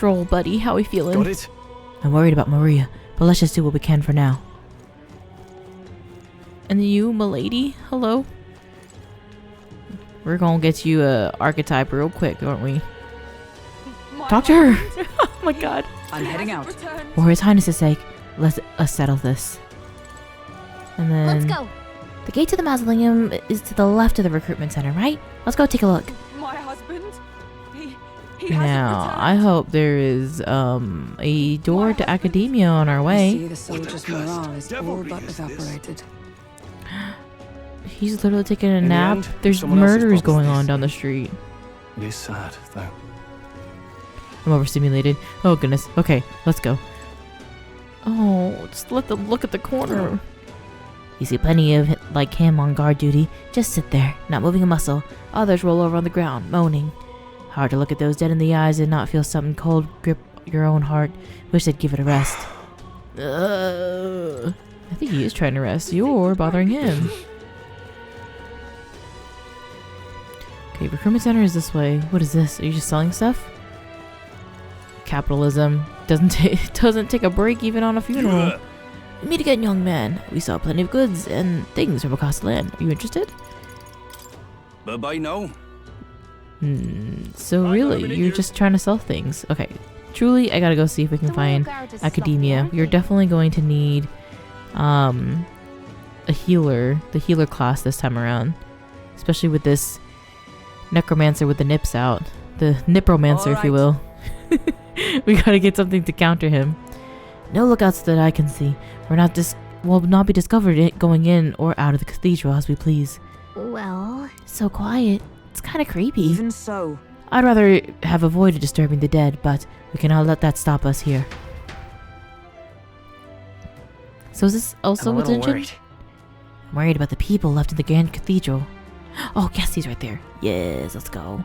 stroll, buddy. How we feeling? Got it? I'm worried about Maria, but let's just do what we can for now. And you, milady? Hello? We're gonna get you a archetype real quick, aren't we? Talk to her! Oh my god. I'm heading out. For His Highness's sake, let us settle this. And then... Let's go. The gate to the mausoleum is to the left of the recruitment center, right? Let's go take a look. My husband? Now, I hope there is a door to academia on our way. See, the soldiers' morale is all but evaporated. He's literally taking a In the nap. end, There's someone else is murders bothering going on this. down the street. It is sad, though. I'm overstimulated. Oh goodness. Okay, let's go. Oh, just let them look at the corner. You see plenty of like him on guard duty. Just sit there, not moving a muscle. Others roll over on the ground, moaning. Hard to look at those dead in the eyes and not feel something cold grip your own heart. Wish they'd give it a rest. I think he is trying to rest. You're bothering him. Okay, recruitment center is this way. What is this? Are you just selling stuff? Capitalism doesn't take a break even on a funeral. Meet again, young man. We saw plenty of goods and things from across the land. Are you interested? Bye-bye now. So really, you're just trying to sell things. Okay. Truly, I gotta go see if we can find academia. You're definitely going to need a healer, the healer class this time around. Especially with this necromancer with the nips out. The nipromancer, if you will. We gotta get something to counter him. No lookouts that I can see. Will not be discovered going in or out of the cathedral as we please. Well, So quiet. It's kind of creepy. Even so, I'd rather have avoided disturbing the dead, but we cannot let that stop us here. So is this also I'm a what's little in? worried. I'm worried about the people left in the Grand Cathedral. Oh, yes, he's right there. Yes, let's go.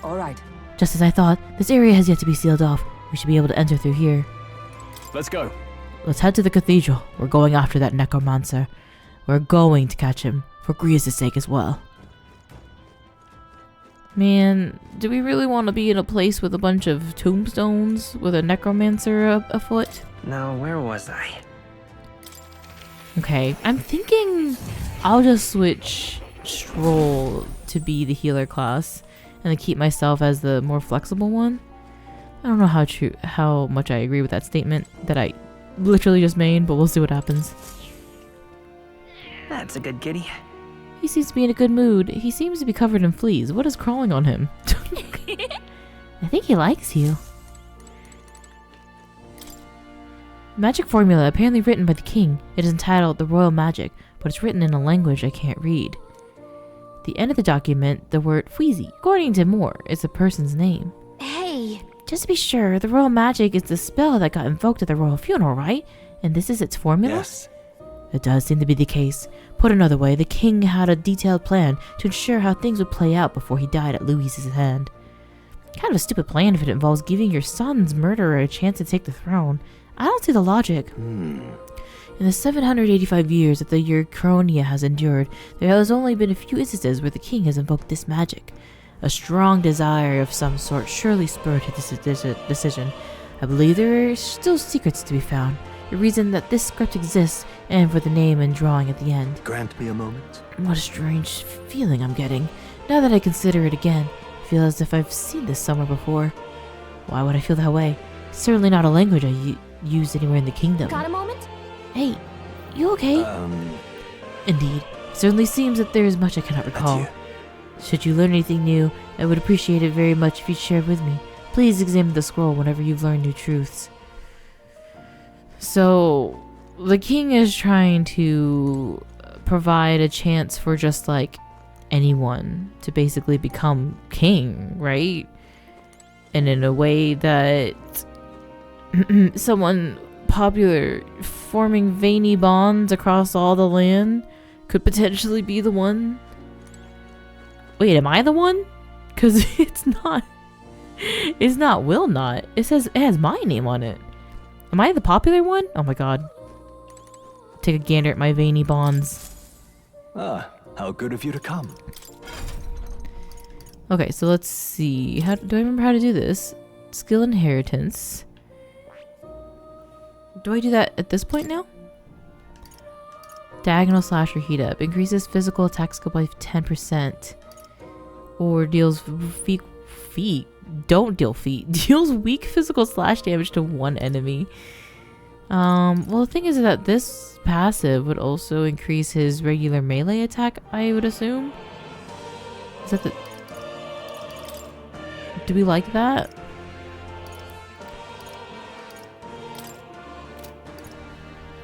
all right. Just as I thought, this area has yet to be sealed off. We should be able to enter through here. Let's go. Let's head to the cathedral. We're going after that necromancer. We're going to catch him, for Grievous' sake as well. Man, do we really want to be in a place with a bunch of tombstones with a necromancer afoot? Now, where was I? Okay, I'm thinking I'll just switch Stroll to be the healer class and then keep myself as the more flexible one. I don't know how much I agree with that statement that I literally just made, but we'll see what happens. That's a good kitty. He seems to be in a good mood. He seems to be covered in fleas. What is crawling on him? I think he likes you. Magic formula apparently written by the king. It is entitled The Royal Magic, but it's written in a language I can't read. At the end of the document, the word Freezhie, according to Moore, is the person's name. hey, Just to be sure, the Royal Magic is the spell that got invoked at the royal funeral, right? And this is its formula? Yes. It does seem to be the case. Put another way, the king had a detailed plan to ensure how things would play out before he died at Louise's hand. Kind of a stupid plan if it involves giving your son's murderer a chance to take the throne. I don't see the logic. In the 785 years that the Urchronia has endured, there has only been a few instances where the king has invoked this magic. A strong desire of some sort surely spurred his decision. I believe there are still secrets to be found. The reason that this script exists, and for the name and drawing at the end. Grant me a moment. What a strange feeling I'm getting. Now that I consider it again, I feel as if I've seen this somewhere before. Why would I feel that way? It's certainly not a language I use anywhere in the kingdom. got a moment? Hey, you okay? Indeed. It certainly seems that there is much I cannot recall. Adieu. Should you learn anything new, I would appreciate it very much if you'd share it with me. Please examine the scroll whenever you've learned new truths. So, the king is trying to provide a chance for just like anyone to basically become king, right? And in a way that someone popular forming veiny bonds across all the land could potentially be the one. Wait, am I the one? Because it's not will not. It has my name on it. Am I the popular one? Oh my god. Take a gander at my veiny bonds. Ah, how good of you to come. Okay, so let's see. Do I remember how to do this? skill inheritance. Do I do that at this point now? Diagonal slash or heat up. Increases physical attack skill by 10%. Or deals don't deal feet. Deals weak physical slash damage to one enemy. Well, the thing is that this passive would also increase his regular melee attack, I would assume. Is that the... Do we like that?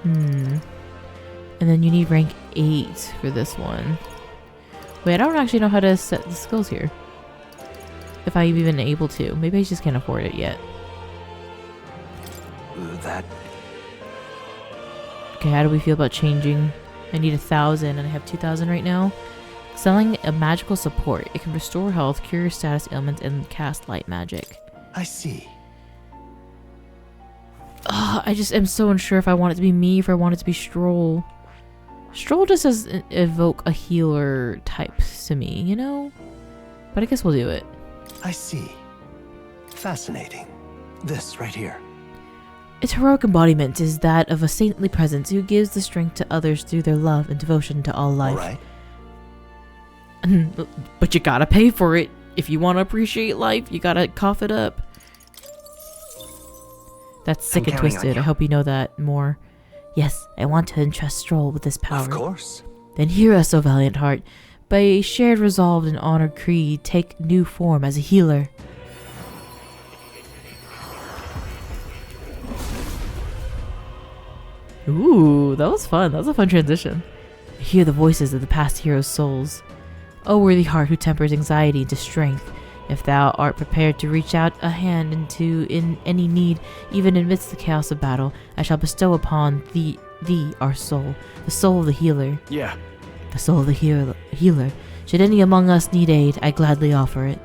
And then you need rank 8 for this one. Wait, I don't actually know how to set the skills here. If I'm even able to. Maybe I just can't afford it yet. That... Okay, how do we feel about changing? I need 1,000 and I have 2,000 right now. Selling a magical support. It can restore health, cure status ailments, and cast light magic. I see. I just am so unsure if I want it to be me, if I want it to be Stroll. Stroll just says evoke a healer type to me, you know? But I guess we'll do it. I see. Fascinating. This right here. Its heroic embodiment is that of a saintly presence who gives the strength to others through their love and devotion to all life. All right. But you gotta pay for it. If you want to appreciate life, you gotta cough it up. That's sick and twisted. I hope you know that more. Yes, I want to entrust Stroll with this power. Of course. Then hear us, O valiant heart. By a shared resolve and honored creed, take new form as a healer. Ooh, that was fun. That was a fun transition. I hear the voices of the past heroes' souls. O worthy heart who tempers anxiety into strength, if thou art prepared to reach out a hand in any need, even amidst the chaos of battle, I shall bestow upon thee our soul, the soul of the healer. Yeah. The soul of the healer. Should any among us need aid, I gladly offer it.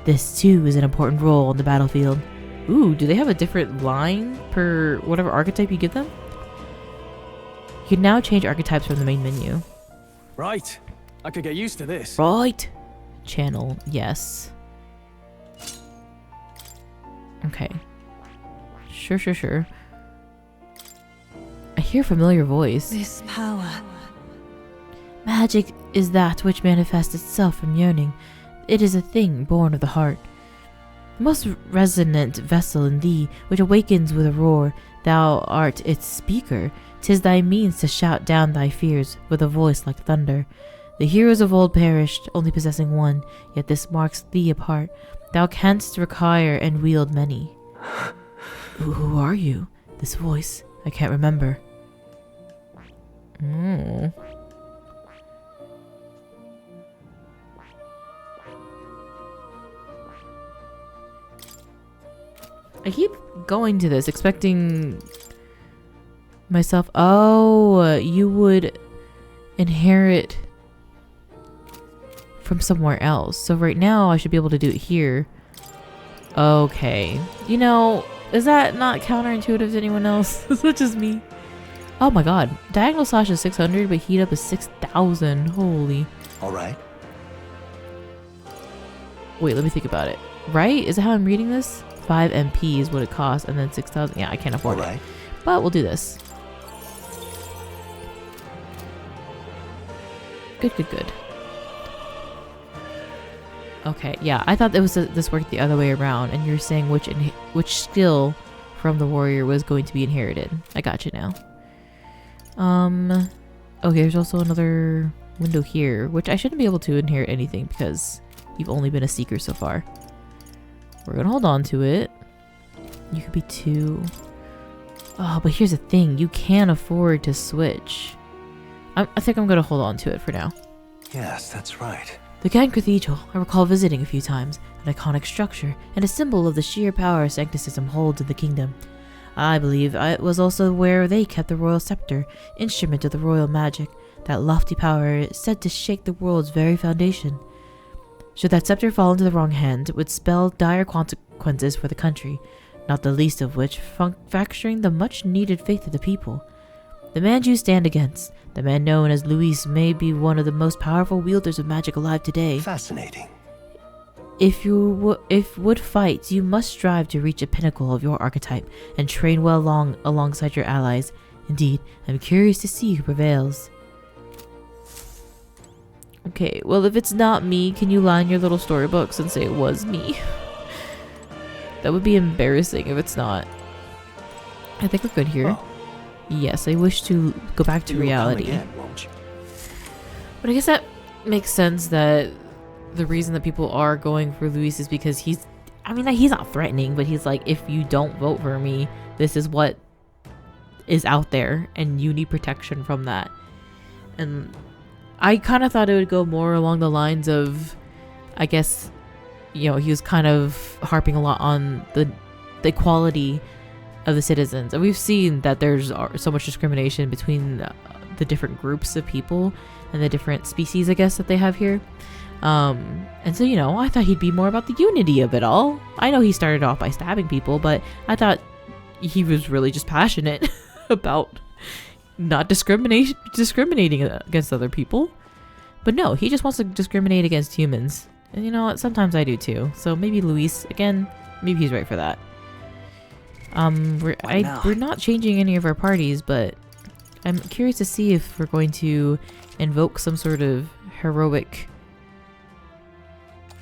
This too is an important role on the battlefield. Ooh, do they have a different line per whatever archetype you give them? You can now change archetypes from the main menu. Right. I could get used to this. Right. Channel, yes. Okay. Sure. I hear a familiar voice. This power. Magic is that which manifests itself from yearning. It is a thing born of the heart. The most resonant vessel in thee, which awakens with a roar, thou art its speaker. 'Tis thy means to shout down thy fears with a voice like thunder. The heroes of old perished, only possessing one, yet this marks thee apart. Thou canst require and wield many. Who are you? This voice, I can't remember. I keep going to this, expecting myself... Oh, you would inherit from somewhere else. So right now, I should be able to do it here. Okay. You know, is that not counterintuitive to anyone else? Is that just me? Oh my god. Diagonal slash is 600, but heat up is 6,000. Holy. All right. Wait, let me think about it. Right? Is that how I'm reading this? 5 MP is what it costs, and then 6,000. Yeah, I can't afford it. But we'll do this. Good. Okay, yeah, I thought this worked the other way around, and you're saying which skill from the warrior was going to be inherited. I got you now. Okay, there's also another window here, which I shouldn't be able to inherit anything because you've only been a seeker so far. We're gonna hold on to it. You could be 2. Oh, but here's the thing. You can't afford to switch. I think I'm gonna hold on to it for now. Yes, that's right. The Grand Cathedral, I recall visiting a few times, an iconic structure, and a symbol of the sheer power Sancticism holds in the kingdom. I believe it was also where they kept the royal scepter, instrument of the royal magic, that lofty power is said to shake the world's very foundation. Should that scepter fall into the wrong hand, it would spell dire consequences for the country, not the least of which fracturing the much-needed faith of the people. The man you stand against, the man known as Luis, may be one of the most powerful wielders of magic alive today. Fascinating. If would fight, you must strive to reach a pinnacle of your archetype and train well alongside your allies. Indeed, I'm curious to see who prevails. Okay, well, if it's not me, can you line your little storybooks and say it was me? That would be embarrassing if it's not. I think we're good here. Oh. Yes, I wish to go back to You'll come reality. again, won't you? But I guess that makes sense that the reason that people are going for Luis is because he's not threatening, but he's like, if you don't vote for me, this is what is out there and you need protection from that. And I kind of thought it would go more along the lines of, I guess, he was kind of harping a lot on the equality of the citizens. And we've seen that there's so much discrimination between the different groups of people and the different species, I guess, that they have here. And so, I thought he'd be more about the unity of it all. I know he started off by stabbing people, but I thought he was really just passionate about not discriminating against other people. But no, he just wants to discriminate against humans. And you know what? Sometimes I do too. So maybe Luis, again, maybe he's right for that. We're not changing any of our parties, but I'm curious to see if we're going to invoke some sort of heroic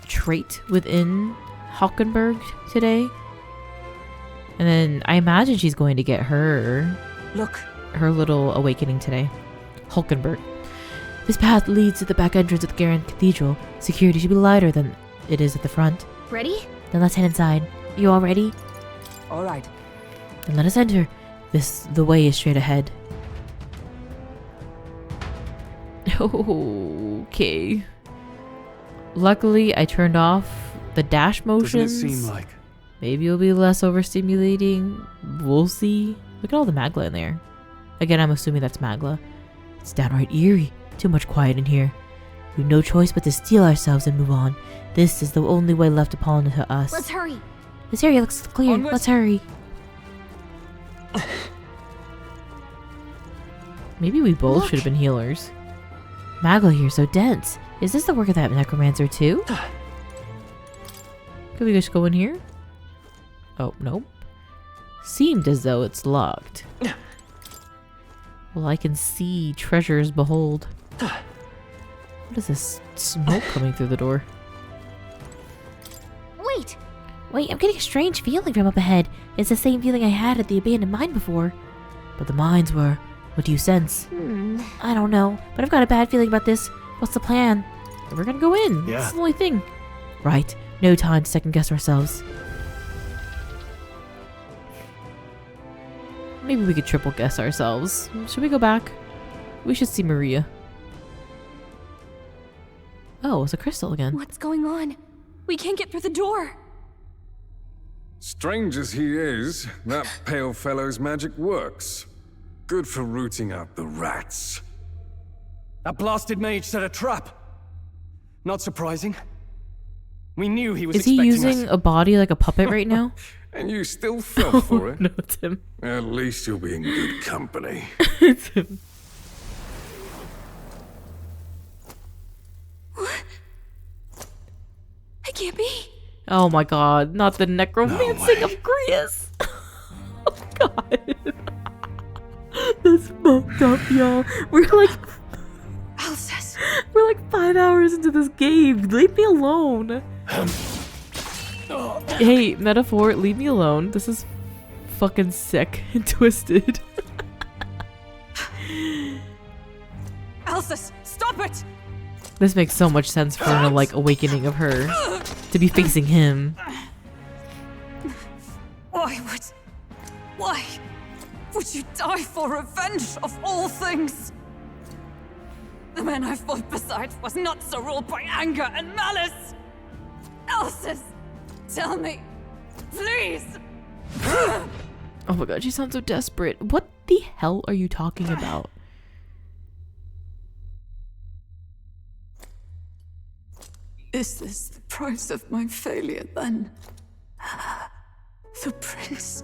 trait within Hockenberg today. And then I imagine she's going to get her little awakening today. Hulkenberg. This path leads to the back entrance of the Garen Cathedral. Security should be lighter than it is at the front. Ready? Then let's head inside. You all ready? All right. Then let us enter. The way is straight ahead. Okay. Luckily, I turned off the dash motions. Doesn't it seem like? Maybe it'll be less overstimulating. We'll see. Look at all the Magla in there. Again, I'm assuming that's Magla. It's downright eerie. Too much quiet in here. We've no choice but to steel ourselves and move on. This is the only way left upon to us. Let's hurry. This area looks clear. Onwards. Let's hurry. Maybe we both should have been healers. Magla here, so dense. Is this the work of that necromancer too? Could we just go in here? Oh, nope. Seemed as though it's locked. Well, I can see treasures behold. What is this smoke coming through the door? Wait. Wait, I'm getting a strange feeling from up ahead. It's the same feeling I had at the abandoned mine before. But the mines were... What do you sense? I don't know, but I've got a bad feeling about this. What's the plan? We're gonna go in. Yeah. That's the only thing. Right. No time to second guess ourselves. Maybe we could triple guess ourselves. Should we go back? We should see Maria. Oh, it's a crystal again. What's going on? We can't get through the door. Strange as he is, that pale fellow's magic works. Good for rooting out the rats. That blasted mage set a trap. Not surprising. We knew he was Is he expecting using us. a body like a puppet right now? And you still fell for it? No, it's him. At least you'll be in good company. It's him. I can't be. Oh my god, not the necromancing No of Grius. Oh god. That's fucked up, y'all. We're like Alsace. we're like 5 hours into this game. Leave me alone. Hey, metaphor, leave me alone. This is fucking sick and twisted. Alsace, stop it! This makes so much sense for an like awakening of her to be facing him. Why would you die for revenge of all things? The man I fought beside was not so ruled by anger and malice. Alsace, tell me, please. Oh my god, she sounds so desperate. What the hell are you talking about? Is this the price of my failure then? The prince,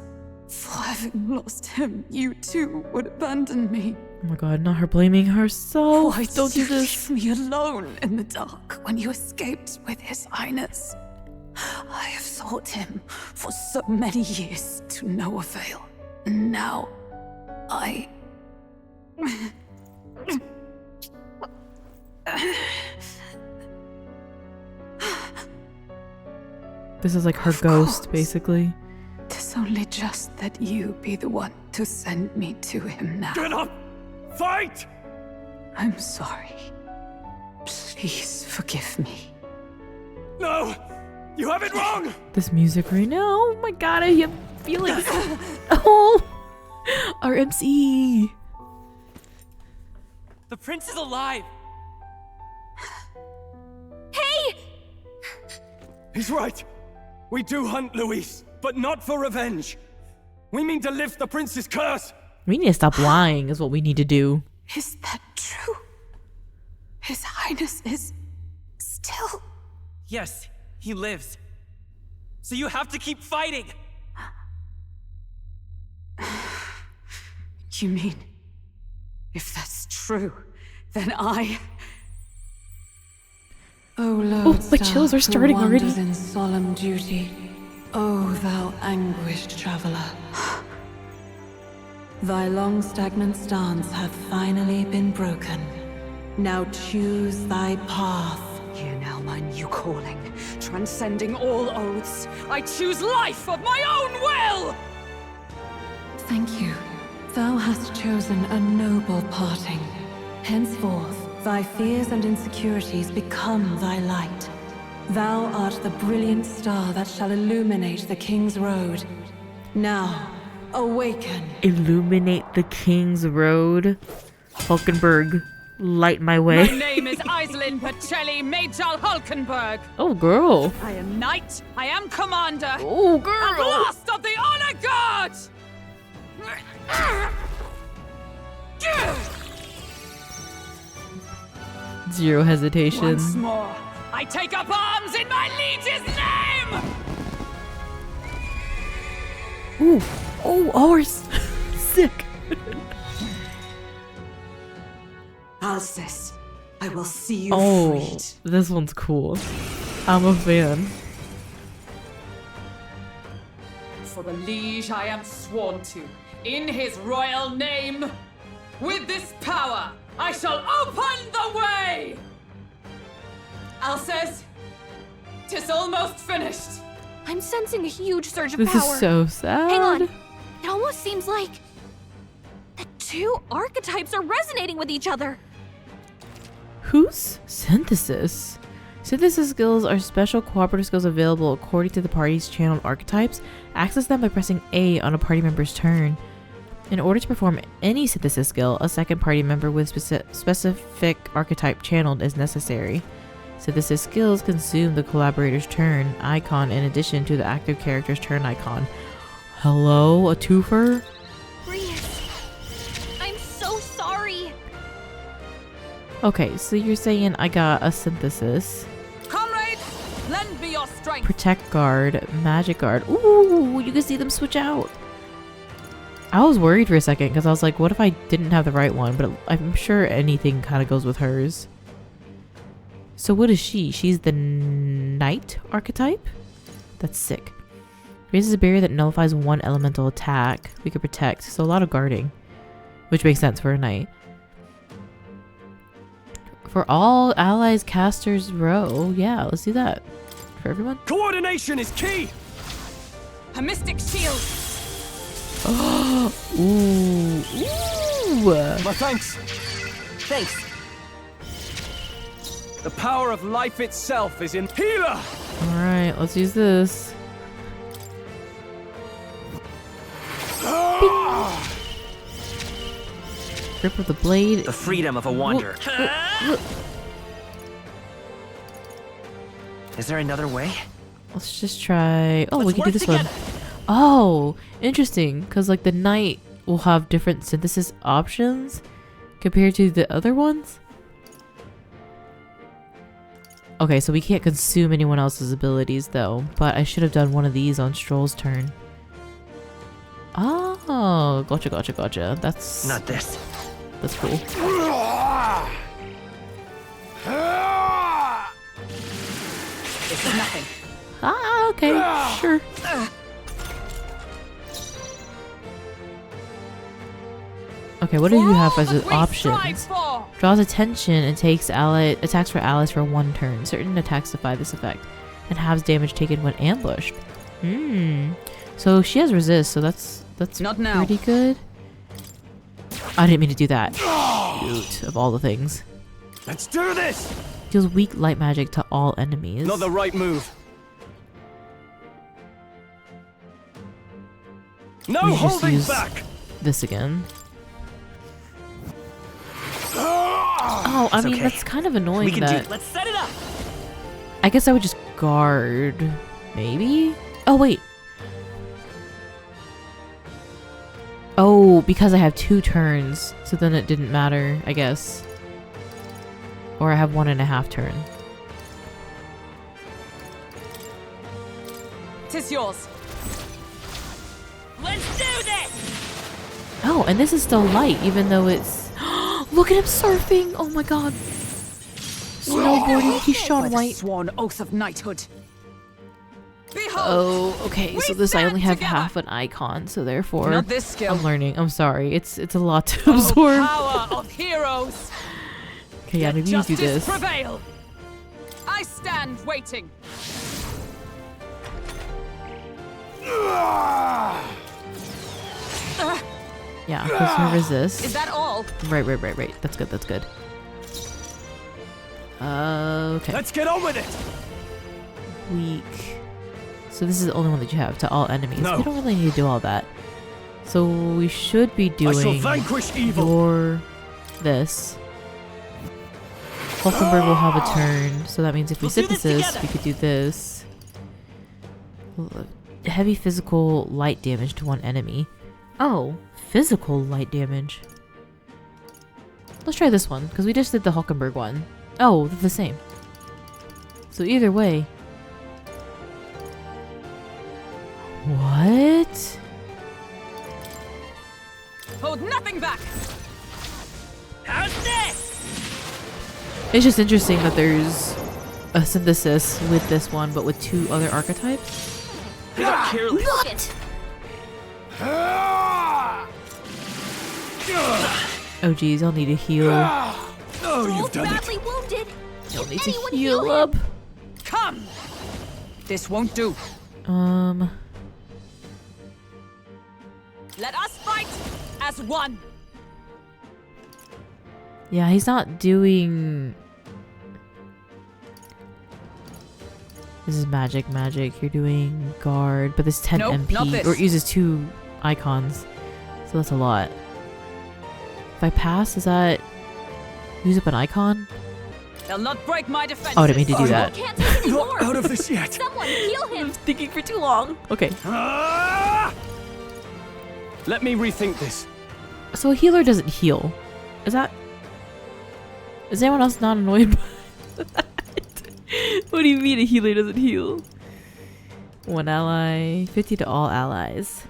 for having lost him, you too would abandon me. Oh my god, not her blaming herself. Why Don't did do you this. leave me alone in the dark when you escaped with his highness? sought him for so many years to no avail. And now, I... This is like her Of ghost, course. basically. 'Tis only just that you be the one to send me to him now. Get up! Fight! I'm sorry. Please forgive me. No! You have it wrong! This music right now. Oh my god, I have feelings. Oh! Our MC. The prince is alive! Hey! He's right. We do hunt Luis, but not for revenge. We mean to lift the prince's curse. We need to stop lying, is what we need to do. Is that true? His Highness is still... Yes, he lives. So you have to keep fighting! You mean, if that's true, then I... O Lord, my chills are starting already. in solemn duty, O thou anguished traveler. Thy long stagnant stance hath finally been broken. Now choose thy path. Here now my new calling, transcending all oaths. I choose life of my own will! Thank you. Thou hast chosen a noble parting. Henceforth, thy fears and insecurities become thy light. Thou art the brilliant star that shall illuminate the King's Road. Now, awaken. Illuminate the King's Road. Hulkenberg, light my My way. name is Aislinn Pacelli Majal Hulkenberg. Oh, girl. I am knight, I am commander, Oh, a girl. blast of the honor guard! Zero hesitation. Once more, I take up arms in my liege's name! Ooh. Oh, ours. Sick. Alcest, I will see you Oh, freed. this one's cool. I'm a fan. For the liege I am sworn to, in his royal name. With this power, I shall open the way! Alcest, 'tis almost finished. I'm sensing a huge surge of This power. is so sad. Hang on. It almost seems like the two archetypes are resonating with each other. Who's synthesis? Synthesis skills are special cooperative skills available according to the party's channeled archetypes. Access them by pressing A on a party member's turn. In order to perform any synthesis skill, a second party member with specific archetype channeled is necessary. Synthesis skills consume the collaborator's turn icon in addition to the active character's turn icon. Hello, a twofer? Breeze, I'm so sorry. Okay, so you're saying I got a synthesis. Comrades, lend me your strength. Protect guard, magic guard. Ooh, you can see them switch out. I was worried for a second because I was like, what if I didn't have the right one? But I'm sure anything kind of goes with hers. So what is she? She's the knight archetype? That's sick. Raises a barrier that nullifies one elemental attack. We could protect. So a lot of guarding. Which makes sense for a knight. For all allies casters row. Yeah, let's do that. For everyone. Coordination is key! A mystic shield. Ooh. Ooh. My thanks. Thanks. The power of life itself is in healer! Alright, let's use this. Grip of the blade. The freedom of a wanderer. Is there another way? Let's just try. Oh, we Let's can do work this together. one. Oh, interesting. Because like the knight will have different synthesis options compared to the other ones. Okay, so we can't consume anyone else's abilities though. But I should have done one of these on Stroll's turn. Oh, gotcha, gotcha, gotcha. That's Not this. that's cool. This is nothing. Ah, okay, sure. Okay, what do you have as options? Draws attention and takes attacks for allies for 1 turn. Certain attacks defy this effect. And halves damage taken when ambushed. So she has resist, so that's Not now. pretty good. I didn't mean to do that. Shoot, of all the things. Let's do this! Deals weak light magic to all enemies. Not the right move. No We just holding use back! this again. Oh, I mean, okay. that's kind of We annoying can that... do. Let's set it up. I guess I would just guard. Maybe? Oh, wait. Oh, because I have 2 turns. So then it didn't matter, I guess. Or I have 1.5 turn. Tis yours. Let's do this. Oh, and this is still light, even though it's... Look at him surfing! Oh my god. Snowboarding, he's By Sean the White. sworn oath of knighthood. Behold, Oh, okay, we so this I only stand have together. half an icon, so therefore... Not this skill. I'm learning. I'm sorry. It's a lot to Oh, absorb. power of heroes. Okay, yeah, Let maybe you do justice this. prevail. I stand waiting. Yeah, because her resist. Is that all? Right. That's good, Okay. Let's get on with it! Weak. So this is the only one that you have to all enemies. No. We don't really need to do all that. So we should be I shall doing vanquish evil! your this. Hulkenberg will have a turn, so that means if we We'll do this synthesis, together. we could do this. Heavy physical light damage to 1 enemy. Oh, physical light damage. Let's try this one, because we just did the Hulkenberg one. Oh, they're the same. So either way. What? Hold nothing back. How's this? It's just interesting that there's a synthesis with this one, but with 2 other archetypes. We got careless. Look it! Oh geez, I'll need a heal. Oh, you've done it! badly wounded. I'll Can need to anyone heal him? up. Come. This won't do. Let us fight as one. Yeah, he's not doing... This is magic. You're doing guard, but this 10 Nope, not MP, this. or it uses 2 icons, so that's a lot. If I pass, does that use up an icon? They'll not break my defense. Oh, I didn't mean to do I'm that. Can't take any more. Not out of this yet! Someone heal him. Thinking for too long. Okay, Ah! Let me rethink this. so a healer doesn't heal. Is anyone else not annoyed by that? What do you mean a healer doesn't heal? 1 ally, 50 to all allies.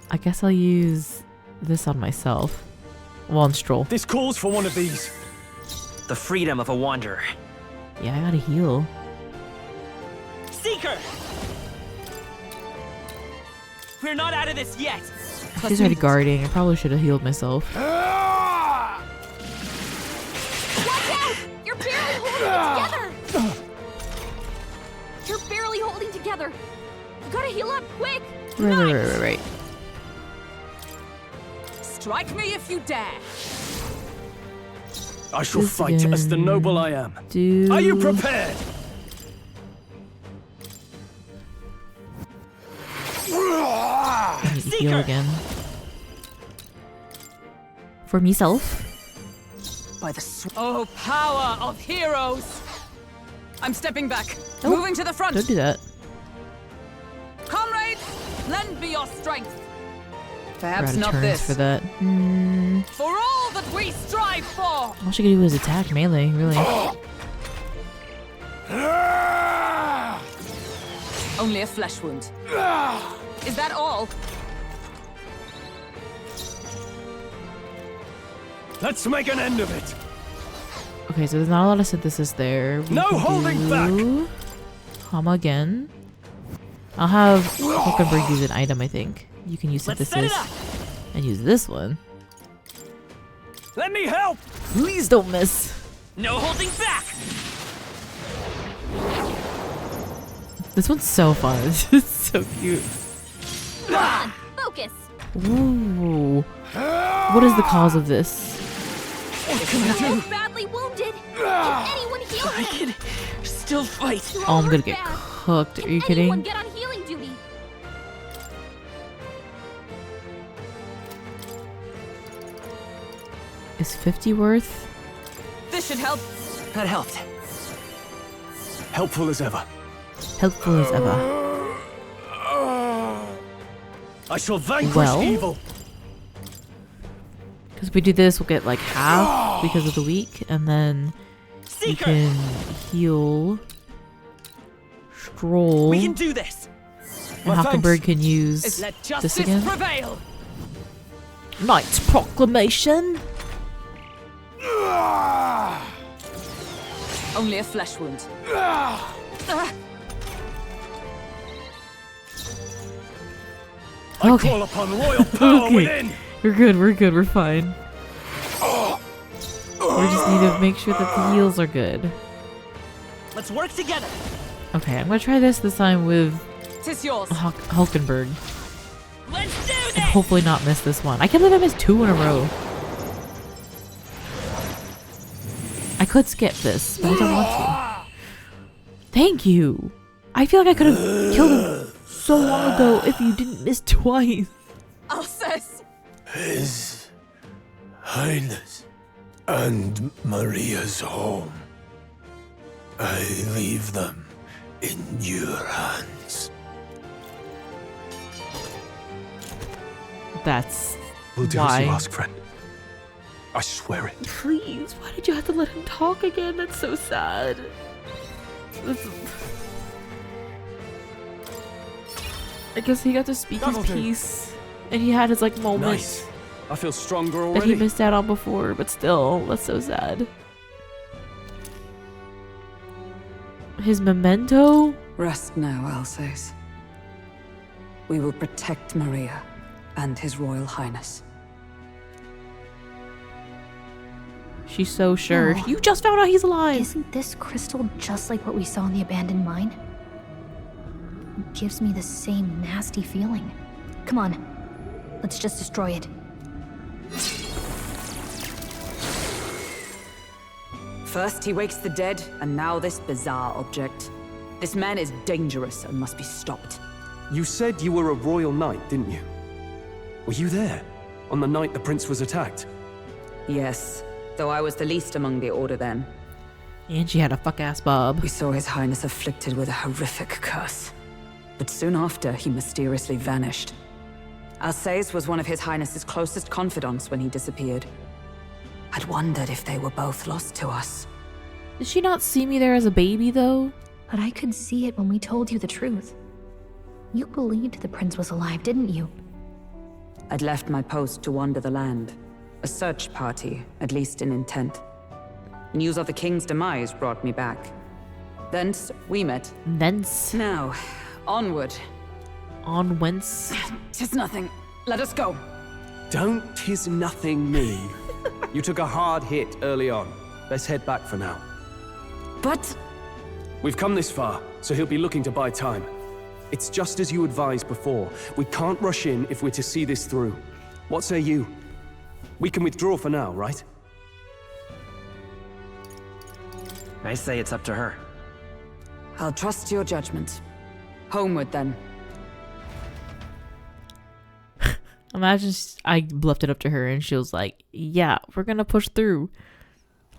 I guess I'll use this on myself. Well, on Stroll. This calls for one of these. The freedom of a wanderer. Yeah, I gotta heal. Seeker! We're not out of this yet. She's already guarding. I probably should have healed myself. Watch out! You're barely holding it together. You're barely holding together. You gotta heal up quick. Right. Strike me if you dare. I shall This fight as the again. noble I am. Do... Are you prepared? I need to heal Seeker! again. For myself. By the oh, power of heroes. I'm stepping back. Oh, Moving to the front. Don't do that. Comrades, lend me your strength. We're out Perhaps of not turns this. for that. For all that we strive for. All she can do is attack melee, really. Only a flesh wound. Is that all? Let's make an end of it. Okay, so there's not a lot of synthesis there. We No can holding back. do Hama again. I'll have Hulkenberg use an item, I think. You can use Let's set it synthesis up. and use this one. Let me help. Please don't miss. No holding back. This one's so fun. It's so cute. Come on, focus. Ooh. What is the cause of this? He's badly wounded. Can anyone heal him? I can still fight. You're Oh, I'm all gonna get bad. cooked. Are you Can anyone kidding? get on healing duty? Is 50 worth? This should help. That helped. Helpful as ever. Helpful as ever. I shall vanquish Well? evil. Because if we do this, we'll get like half because of the week, and then we Seeker. can heal Stroll, We can do this. and Well, thanks. Hockenberg can use Let this justice again. prevail. Knight's Proclamation. Only a flesh wound. I Okay. call upon royal power Okay. within. We're good, we're fine. We just need to make sure that the heals are good. Let's work together. Okay, I'm gonna try this time with Tis yours. Hulkenberg. Let's do And this. hopefully not miss this one. I can't believe I missed 2 in a row. I could skip this, but I don't want to. Thank you! I feel like I could have killed him so long ago if you didn't miss twice. Alsace. His Highness and Maria's home. I leave them in your hands. That's We'll do why. as you ask, friend. I swear it. Please, why did you have to let him talk again? That's so sad. I guess he got to speak his That'll do. piece, and he had his like moment Nice. I feel stronger that he already. missed out on before, but still, that's so sad. His memento? Rest now, Alsace. We will protect Maria and His Royal Highness. She's so sure. Oh. You just found out he's alive! Isn't this crystal just like what we saw in the abandoned mine? It gives me the same nasty feeling. Come on, let's just destroy it. First he wakes the dead, and now this bizarre object. This man is dangerous and must be stopped. You said you were a royal knight, didn't you? Were you there on the night the prince was attacked? Yes, though I was the least among the Order then. And she had a fuck-ass bob. We saw His Highness afflicted with a horrific curse. But soon after, he mysteriously vanished. Alsace was one of His Highness's closest confidants when he disappeared. I'd wondered if they were both lost to us. Did she not see me there as a baby, though? But I could see it when we told you the truth. You believed the prince was alive, didn't you? I'd left my post to wander the land. A search party, at least in intent. News of the king's demise brought me back. Thence, we met. Thence. Now, onward. On whence? 'Tis nothing. Let us go. Don't tis nothing me. You took a hard hit early on. Let's head back for now. But We've come this far, so he'll be looking to buy time. It's just as you advised before. We can't rush in if we're to see this through. What say you? We can withdraw for now, right? I say it's up to her. I'll trust your judgment. Homeward then. Imagine I left it up to her and she was like, yeah, we're gonna push through.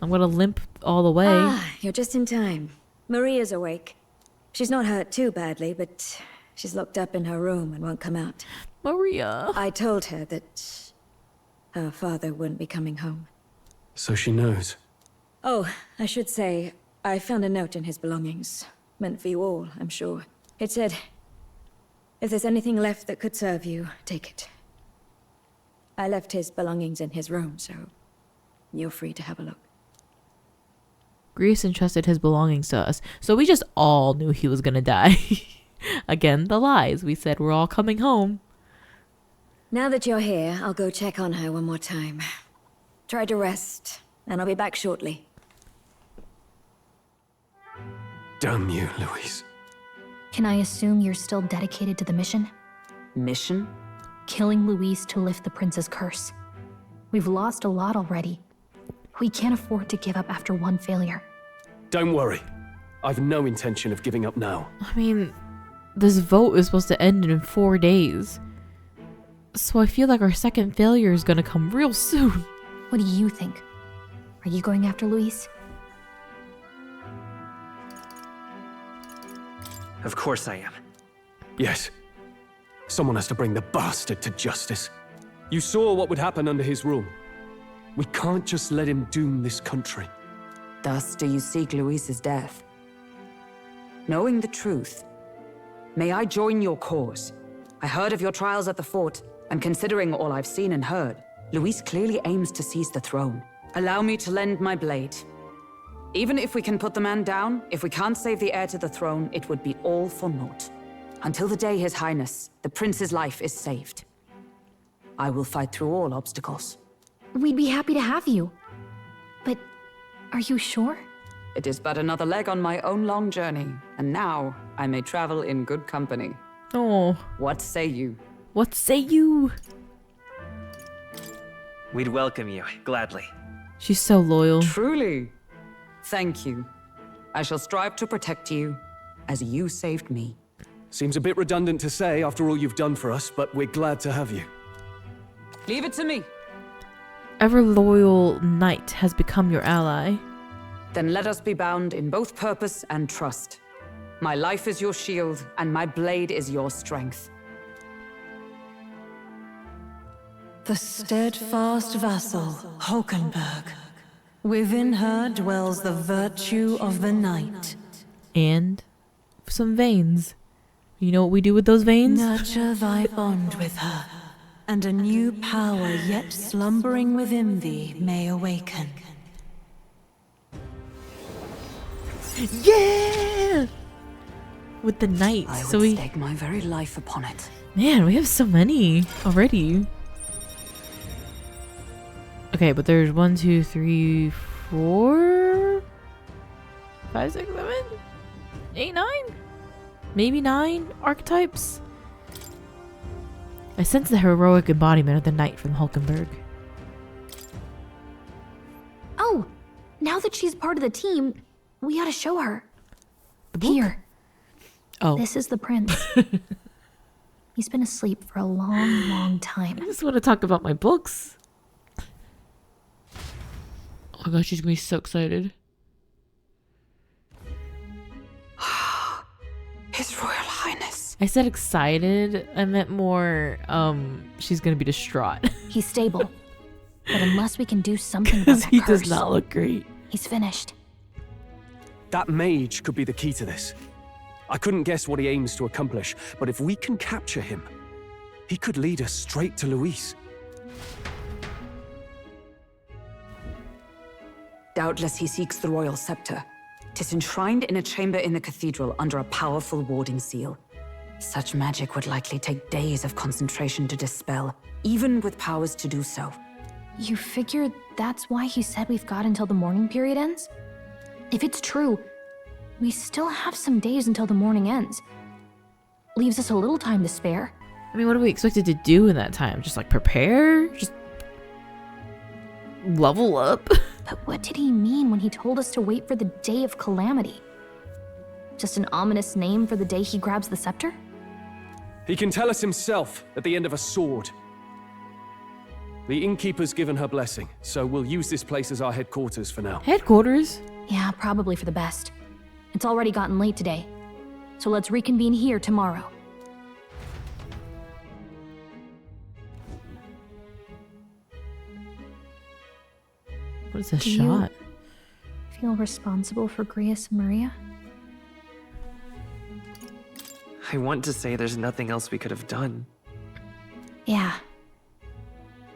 I'm gonna limp all the way. Ah, you're just in time. Maria's awake. She's not hurt too badly, but she's locked up in her room and won't come out. Maria. I told her that her father wouldn't be coming home. So she knows. Oh, I should say, I found a note in his belongings. Meant for you all, I'm sure. It said, if there's anything left that could serve you, take it. I left his belongings in his room, so You're free to have a look. Grease entrusted his belongings to us, so we just all knew he was gonna die. Again, the lies. We said we're all coming home. Now that you're here, I'll go check on her one more time. Try to rest, and I'll be back shortly. Damn you, Louise. Can I assume you're still dedicated to the mission? Mission? Killing Louise to lift the prince's curse. We've lost a lot already. We can't afford to give up after one failure. Don't worry. I've no intention of giving up now. I mean, this vote is supposed to end in 4 days. So I feel like our second failure is gonna come real soon. What do you think? Are you going after Louise? Of course I am. Yes. Someone has to bring the bastard to justice. You saw what would happen under his rule. We can't just let him doom this country. Thus do you seek Louise's death. Knowing the truth, may I join your cause? I heard of your trials at the fort, and considering all I've seen and heard, Louise clearly aims to seize the throne. Allow me to lend my blade. Even if we can put the man down, if we can't save the heir to the throne, it would be all for naught. Until the day His Highness, the prince's life is saved. I will fight through all obstacles. We'd be happy to have you. But are you sure? It is but another leg on my own long journey, and now I may travel in good company. Oh, What say you? what say you? We'd welcome you, gladly. She's so loyal. Truly. Thank you. I shall strive to protect you as you saved me. Seems a bit redundant to say after all you've done for us, but we're glad to have you. Leave it to me. Ever loyal knight has become your ally. Then let us be bound in both purpose and trust. My life is your shield, and my blade is your strength. The steadfast vassal, Hulkenberg. Within her dwells the virtue of the knight. And some veins. You know what we do with those veins? Nurture thy bond with her, and a new power yet slumbering within thee may awaken. Yeah! With the knights. I So would we... stake my very life upon it. Man, we have so many already. Okay, but there's 1, 2, 3, 4, 5, 6, 7, 8, 9? Maybe 9 archetypes? I sense the heroic embodiment of the knight from Hulkenberg. Oh, now that she's part of the team, we ought to show her. The book? Here. Oh. This is the prince. He's been asleep for a long, long time. I just want to talk about my books. Oh my gosh, she's gonna be so excited. His Royal Highness. I said excited. I meant more, she's gonna be distraught. He's stable. But unless we can do something about Because that he curse, does not look great. he's finished. That mage could be the key to this. I couldn't guess what he aims to accomplish, but if we can capture him, he could lead us straight to Louise. Doubtless he seeks the royal scepter. 'Tis enshrined in a chamber in the cathedral under a powerful warding seal. Such magic would likely take days of concentration to dispel, even with powers to do so. You figure that's why he said we've got until the mourning period ends? If it's true, we still have some days until the mourning ends. Leaves us a little time to spare. I mean, what are we expected to do in that time? Just like prepare? Just level up? But what did he mean when he told us to wait for the day of calamity? Just an ominous name for the day he grabs the scepter? He can tell us himself at the end of a sword. The innkeeper's given her blessing, so we'll use this place as our headquarters for now. Headquarters? Yeah, probably for the best. It's already gotten late today, so let's reconvene here tomorrow. What is this Do you shot? feel responsible for Grius and Maria? I want to say there's nothing else we could have done. Yeah.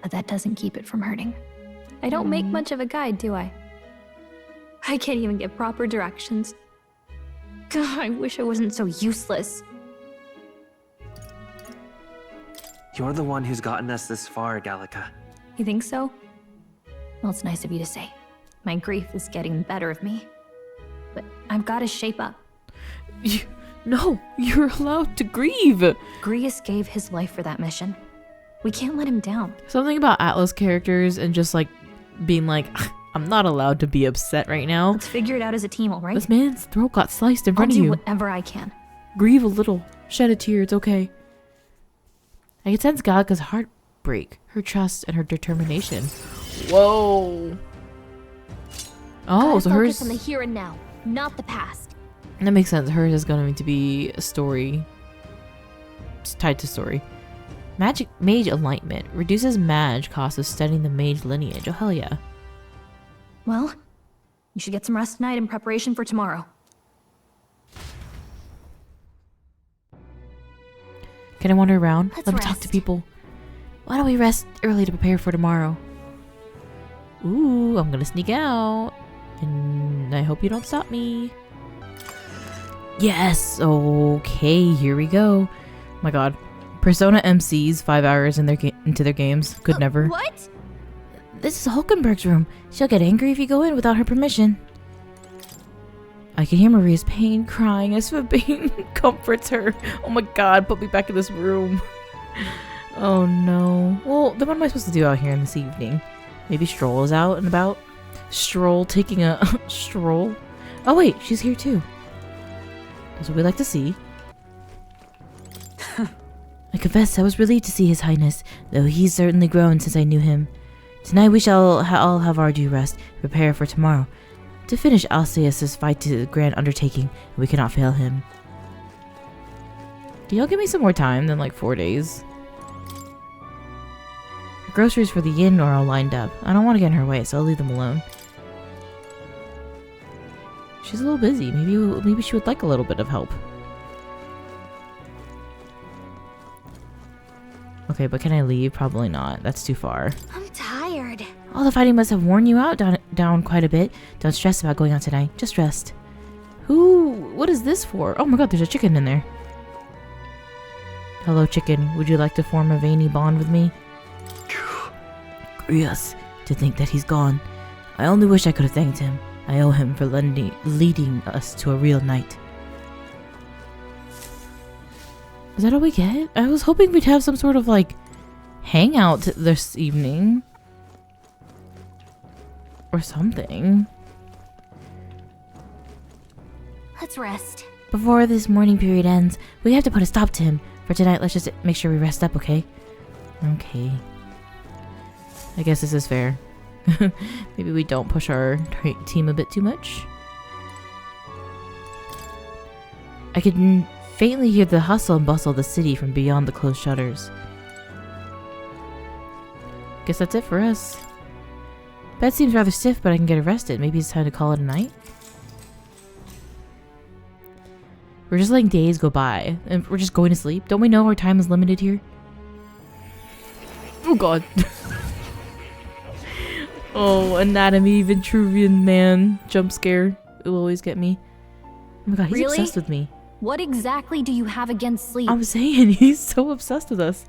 But that doesn't keep it from hurting. I don't make much of a guide, do I? I can't even get proper directions. God, I wish I wasn't so useless. You're the one who's gotten us this far, Gallica. You think so? Well, it's nice of you to say. My grief is getting the better of me. But I've got to shape up. No, you're allowed to grieve. Grius gave his life for that mission. We can't let him down. Something about Atlus characters and just like being like, I'm not allowed to be upset right now. Let's figure it out as a team, all right? This man's throat got sliced in front of you. I'll do whatever I can. Grieve a little. Shed a tear. It's okay. I can sense Gallica's heartbreak, her trust, and her determination. Whoa. Oh, so hers... focus on the here and now, not the past. That makes sense. Hers is going to be a story. It's tied to story. Mage Enlightenment. Reduces mage cost of studying the mage lineage. Oh, hell yeah. Well, you should get some rest tonight in preparation for tomorrow. Can I wander around? Let's Let me talk rest. to people. Why don't we rest early to prepare for tomorrow? Ooh, I'm gonna sneak out. And I hope you don't stop me. Yes! Okay, here we go. Oh my god. Persona MCs 5 hours in into their games. Could never. What? This is Hulkenberg's room. She'll get angry if you go in without her permission. I can hear Maria's pain, crying as Fabine comforts her. Oh my god, put me back in this room. Oh no. Well, then what am I supposed to do out here in this evening? Maybe Stroll is out and about? Stroll taking a stroll? Oh wait, she's here too. That's what we like to see. I confess I was relieved to see His Highness, though he's certainly grown since I knew him. Tonight we shall all have our due rest, prepare for tomorrow. To finish Alceus's fight to the grand undertaking, we cannot fail him. Can y'all give me some more time than like 4 days? The groceries for the inn are all lined up. I don't want to get in her way, so I'll leave them alone. She's a little busy. Maybe she would like a little bit of help. Okay, but can I leave? Probably not. That's too far. I'm tired. All the fighting must have worn you out down quite a bit. Don't stress about going out tonight. Just rest. What is this for? Oh my god, there's a chicken in there. Hello, chicken. Would you like to form a veiny bond with me? Grius, to think that he's gone. I only wish I could have thanked him. I owe him for leading us to a real night. Is that all we get? I was hoping we'd have some sort of like hangout this evening. Or something. Let's rest. Before this morning period ends, we have to put a stop to him. For tonight, let's just make sure we rest up, okay? Okay. I guess this is fair. Maybe we don't push our team a bit too much. I can faintly hear the hustle and bustle of the city from beyond the closed shutters. Guess that's it for us. Bed seems rather stiff, but I can get arrested. Maybe it's time to call it a night? We're just letting days go by, and we're just going to sleep. Don't we know our time is limited here? Oh god. Oh, anatomy, Vitruvian man. Jump scare. It'll always get me. Oh my god, he's Really? obsessed with me. What exactly do you have against sleep? I'm saying, he's so obsessed with us.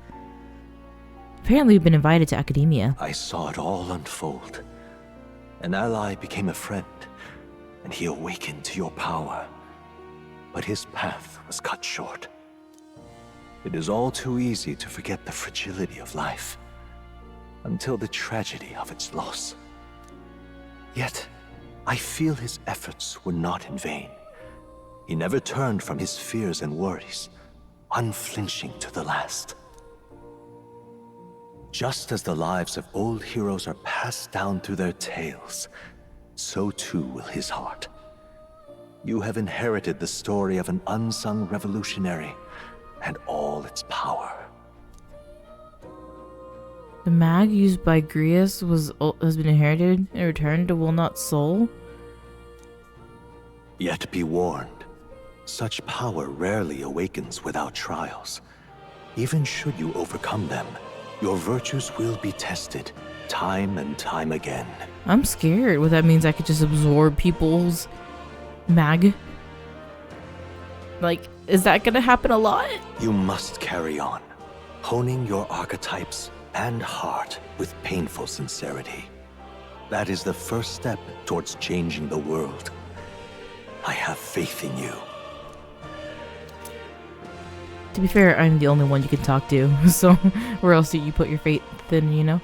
Apparently we've been invited to academia. I saw it all unfold. An ally became a friend, and he awakened to your power. But his path was cut short. It is all too easy to forget the fragility of life, until the tragedy of its loss. Yet, I feel his efforts were not in vain. He never turned from his fears and worries, unflinching to the last. Just as the lives of old heroes are passed down through their tales, so too will his heart. You have inherited the story of an unsung revolutionary and all its power. The mag used by Grius has been inherited and returned to Wilnot's soul? Yet be warned, such power rarely awakens without trials. Even should you overcome them, your virtues will be tested, time and time again. I'm scared. What that means I could just absorb people's mag. Like, is that gonna happen a lot? You must carry on, honing your archetypes and heart with painful sincerity. That is the first step towards changing the world. I have faith in you. To be fair, I'm the only one you can talk to, so where else do you put your faith in, you know?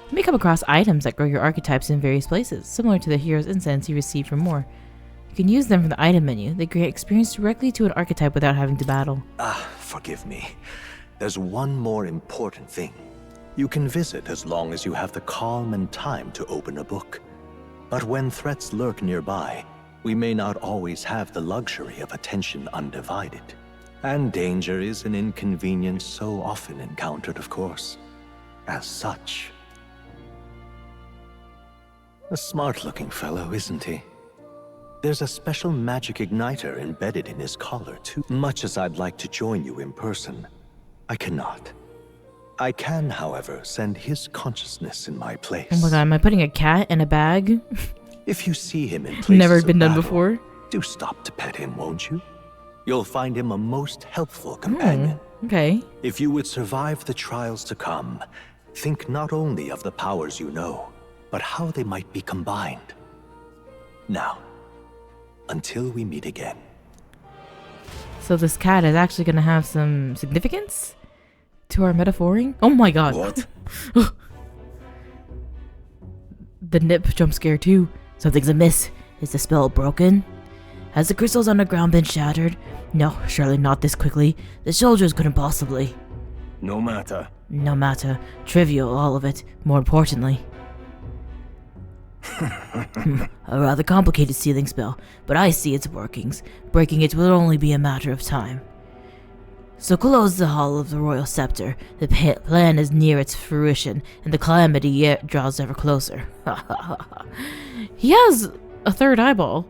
You may come across items that grow your archetypes in various places, similar to the hero's incense you receive from more. You can use them from the item menu. They grant experience directly to an archetype without having to battle. Forgive me. There's one more important thing. You can visit as long as you have the calm and time to open a book. But when threats lurk nearby, we may not always have the luxury of attention undivided. And danger is an inconvenience so often encountered, of course. As such. A smart-looking fellow, isn't he? There's a special magic igniter embedded in his collar, too. Much as I'd like to join you in person, I cannot. I can, however, send his consciousness in my place. Oh my god, am I putting a cat in a bag? If you see him in places Never been of done battle, before. do stop to pet him, won't you? You'll find him a most helpful companion. Okay. If you would survive the trials to come, think not only of the powers you know, but how they might be combined. Now, until we meet again. So this cat is actually going to have some significance to our metaphoring? Oh my god. What? The nip jump scare too. Something's amiss. Is the spell broken? Has the crystals underground been shattered? No, surely not this quickly. The soldiers couldn't possibly. No matter. No matter. Trivial, all of it. More importantly. A rather complicated sealing spell, but I see its workings. Breaking it will only be a matter of time. So close the Hall of the Royal Scepter. The plan is near its fruition, and the calamity yet draws ever closer. He has a third eyeball.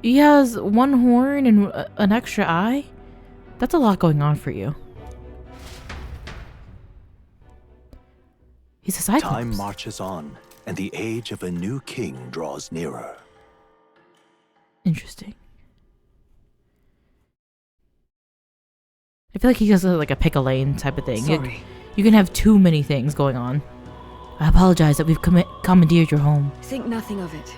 He has one horn and an extra eye. That's a lot going on for you. He's a Cyclops. Time marches on, and the age of a new king draws nearer. Interesting. I feel like he has like a pick a lane type of thing. Sorry. You can have too many things going on. I apologize that we've commandeered your home. Think nothing of it.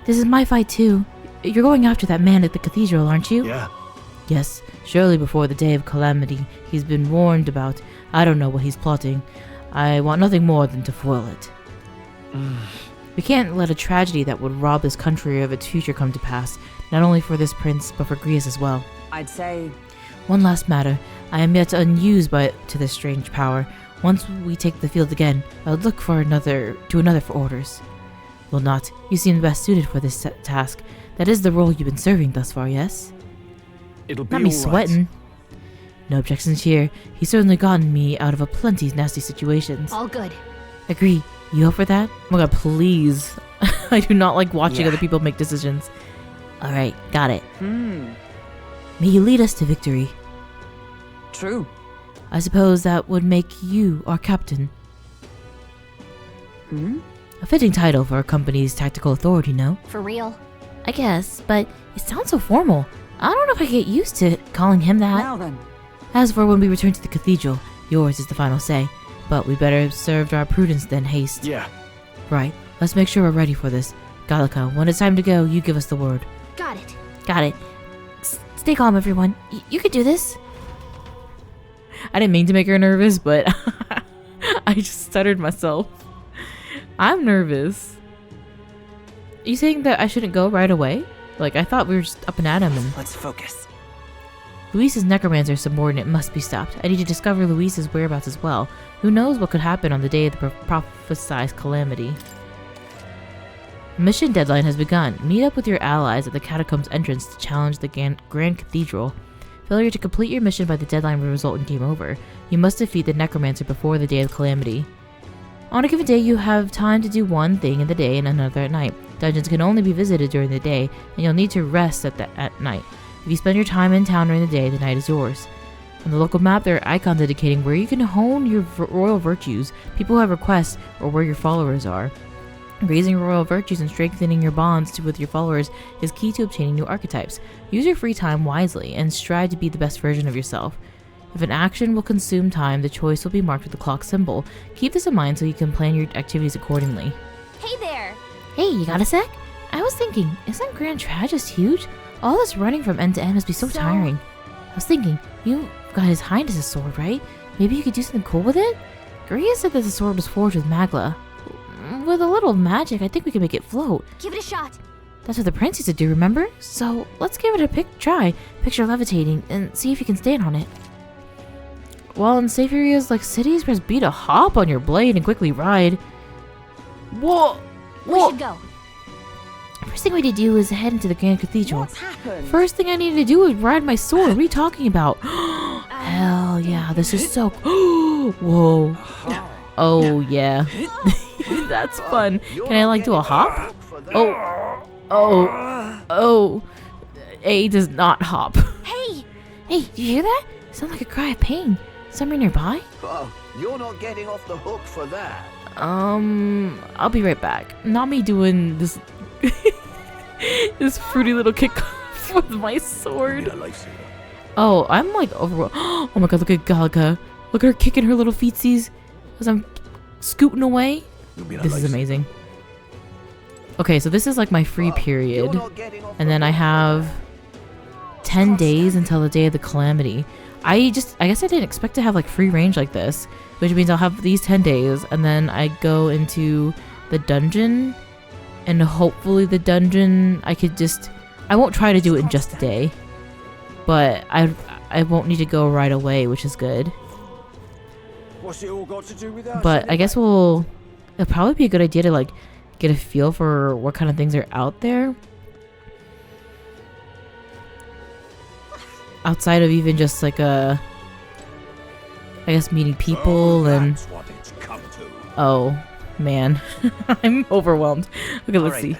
This is my fight too. You're going after that man at the cathedral, aren't you? Yeah. Yes, surely before the day of calamity he's been warned about. I don't know what he's plotting. I want nothing more than to foil it. We can't let a tragedy that would rob this country of its future come to pass, not only for this prince, but for Greece as well. I'd say... One last matter. I am yet unused to this strange power. Once we take the field again, I would look for another for orders. Will not. You seem best suited for this task. That is the role you've been serving thus far, yes? It'll be Not me all right. sweating. No objections here. He's certainly gotten me out of a plenty of nasty situations. All good. Agree. You up for that? Oh my god, please. I do not like watching other people make decisions. Alright, got it. May you lead us to victory. True. I suppose that would make you our captain. A fitting title for a company's tactical authority, no? For real. I guess, but it sounds so formal. I don't know if I get used to calling him that. Now then. As for when we return to the cathedral, yours is the final say. But we better have served our prudence than haste. Yeah. Right. Let's make sure we're ready for this. Gallica, when it's time to go, you give us the word. Got it. Got it. Stay calm, everyone. You can do this. I didn't mean to make her nervous, but I just stuttered myself. I'm nervous. Are you saying that I shouldn't go right away? Like, I thought we were just up and at him and... Let's focus. Luis's necromancer subordinate must be stopped. I need to discover Luis's whereabouts as well. Who knows what could happen on the day of the prophesied calamity. Mission deadline has begun. Meet up with your allies at the catacombs entrance to challenge the Grand Cathedral. Failure to complete your mission by the deadline will result in game over. You must defeat the necromancer before the day of calamity. On a given day, you have time to do one thing in the day and another at night. Dungeons can only be visited during the day, and you'll need to rest at night. If you spend your time in town during the day, the night is yours. On the local map, there are icons indicating where you can hone your royal virtues, people who have requests, or where your followers are. Raising royal virtues and strengthening your bonds with your followers is key to obtaining new archetypes. Use your free time wisely and strive to be the best version of yourself. If an action will consume time, the choice will be marked with the clock symbol. Keep this in mind so you can plan your activities accordingly. Hey there! Hey, you got a sec? I was thinking, isn't Grand Trad just huge? All this running from end to end must be so tiring. I was thinking, you got His Highness's sword, right? Maybe you could do something cool with it? Guria said that the sword was forged with magla. With a little magic, I think we can make it float. Give it a shot. That's what the prince used to do, remember? So let's give it a try. Picture levitating and see if you can stand on it. While in safe areas like cities, press B to hop on your blade and quickly ride. Whoa! We should go. First thing we need to do is head into the Grand Cathedral. What's happened? First thing I need to do is ride my sword. What are you talking about? Hell yeah, this is so... Whoa. Oh yeah. That's fun. Can I like do a hop? Oh. A does not hop. Hey! Hey, do you hear that? It sounds like a cry of pain. Somewhere nearby? Oh, you're not getting off the hook for that. I'll be right back. Not me doing this this fruity little kick with my sword. Oh, I'm like overwhelmed. Oh my god, look at Galga. Look at her kicking her little feetsies as I'm scooting away. This is amazing. Okay, so this is like my free period. And then I have 10 days until the day of the calamity. I guess I didn't expect to have like free range like this, which means I'll have these 10 days and then I go into the dungeon, and hopefully the dungeon I won't try to do it in just a day, but I won't need to go right away, which is good. What's it all got to do with us? But I guess it'll probably be a good idea to like get a feel for what kind of things are out there. Outside of even just like I guess meeting people and... Oh, man. I'm overwhelmed. Okay, let's see.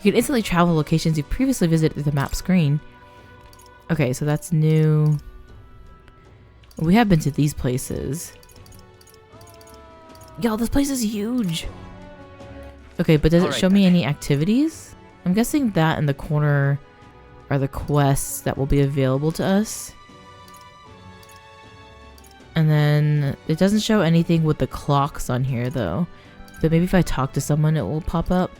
You can instantly travel locations you've previously visited through the map screen. Okay, so that's new. We have been to these places. Y'all, this place is huge. Okay, but does it show me any activities? I'm guessing that in the corner are the quests that will be available to us. And then it doesn't show anything with the clocks on here though. But maybe if I talk to someone it will pop up.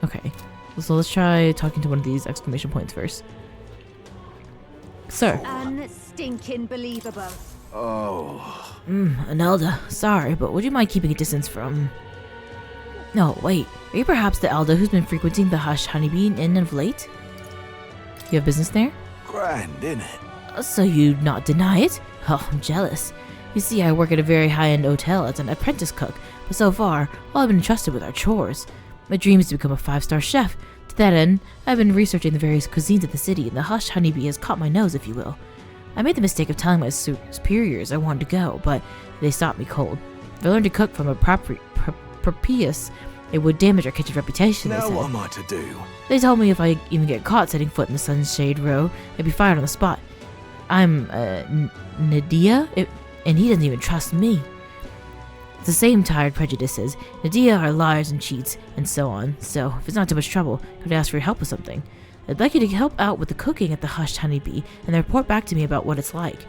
Okay, so let's try talking to one of these exclamation points first. Sir. Unstinking believable. Oh. Anelda, sorry, but would you mind keeping a distance from... No, wait. Are you perhaps the Elder who's been frequenting the Hush Honeybee Inn of late? You have business there? Grand, innit? So you'd not deny it? Oh, I'm jealous. You see, I work at a very high-end hotel as an apprentice cook, but so far, all I've been entrusted with are chores. My dream is to become a 5-star chef. To that end, I've been researching the various cuisines of the city, and the Hush Honeybee has caught my nose, if you will. I made the mistake of telling my superiors I wanted to go, but they stopped me cold. If I learned to cook from a propius, it would damage our kitchen's reputation, they now said. what am I to do? They told me if I even get caught setting foot in the sunshade row, I'd be fired on the spot. I'm, Nadia, and he doesn't even trust me. It's the same tired prejudices. Nadia are liars and cheats, and so on. So, if it's not too much trouble, I could ask for your help with something. I'd like you to help out with the cooking at the Hushed Honeybee, and then report back to me about what it's like.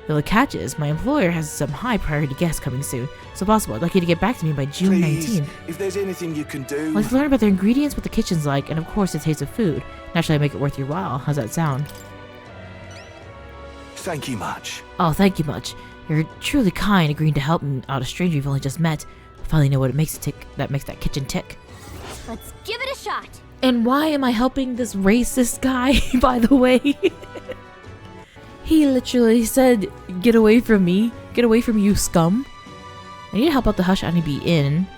Though the catch is, my employer has some high priority guests coming soon, so possible I'd like you to get back to me by June 19th. If there's anything you can do... I'd like to learn about their ingredients, what the kitchen's like, and of course the taste of food. Naturally, I make it worth your while. How's that sound? Thank you much. Oh, thank you much. You're truly kind, agreeing to help me out a stranger you've only just met. I finally know what it makes that kitchen tick. Let's give it a shot. And why am I helping this racist guy, by the way? He literally said, get away from me. Get away from you, scum. I need to help out the Hush Honeybee Inn.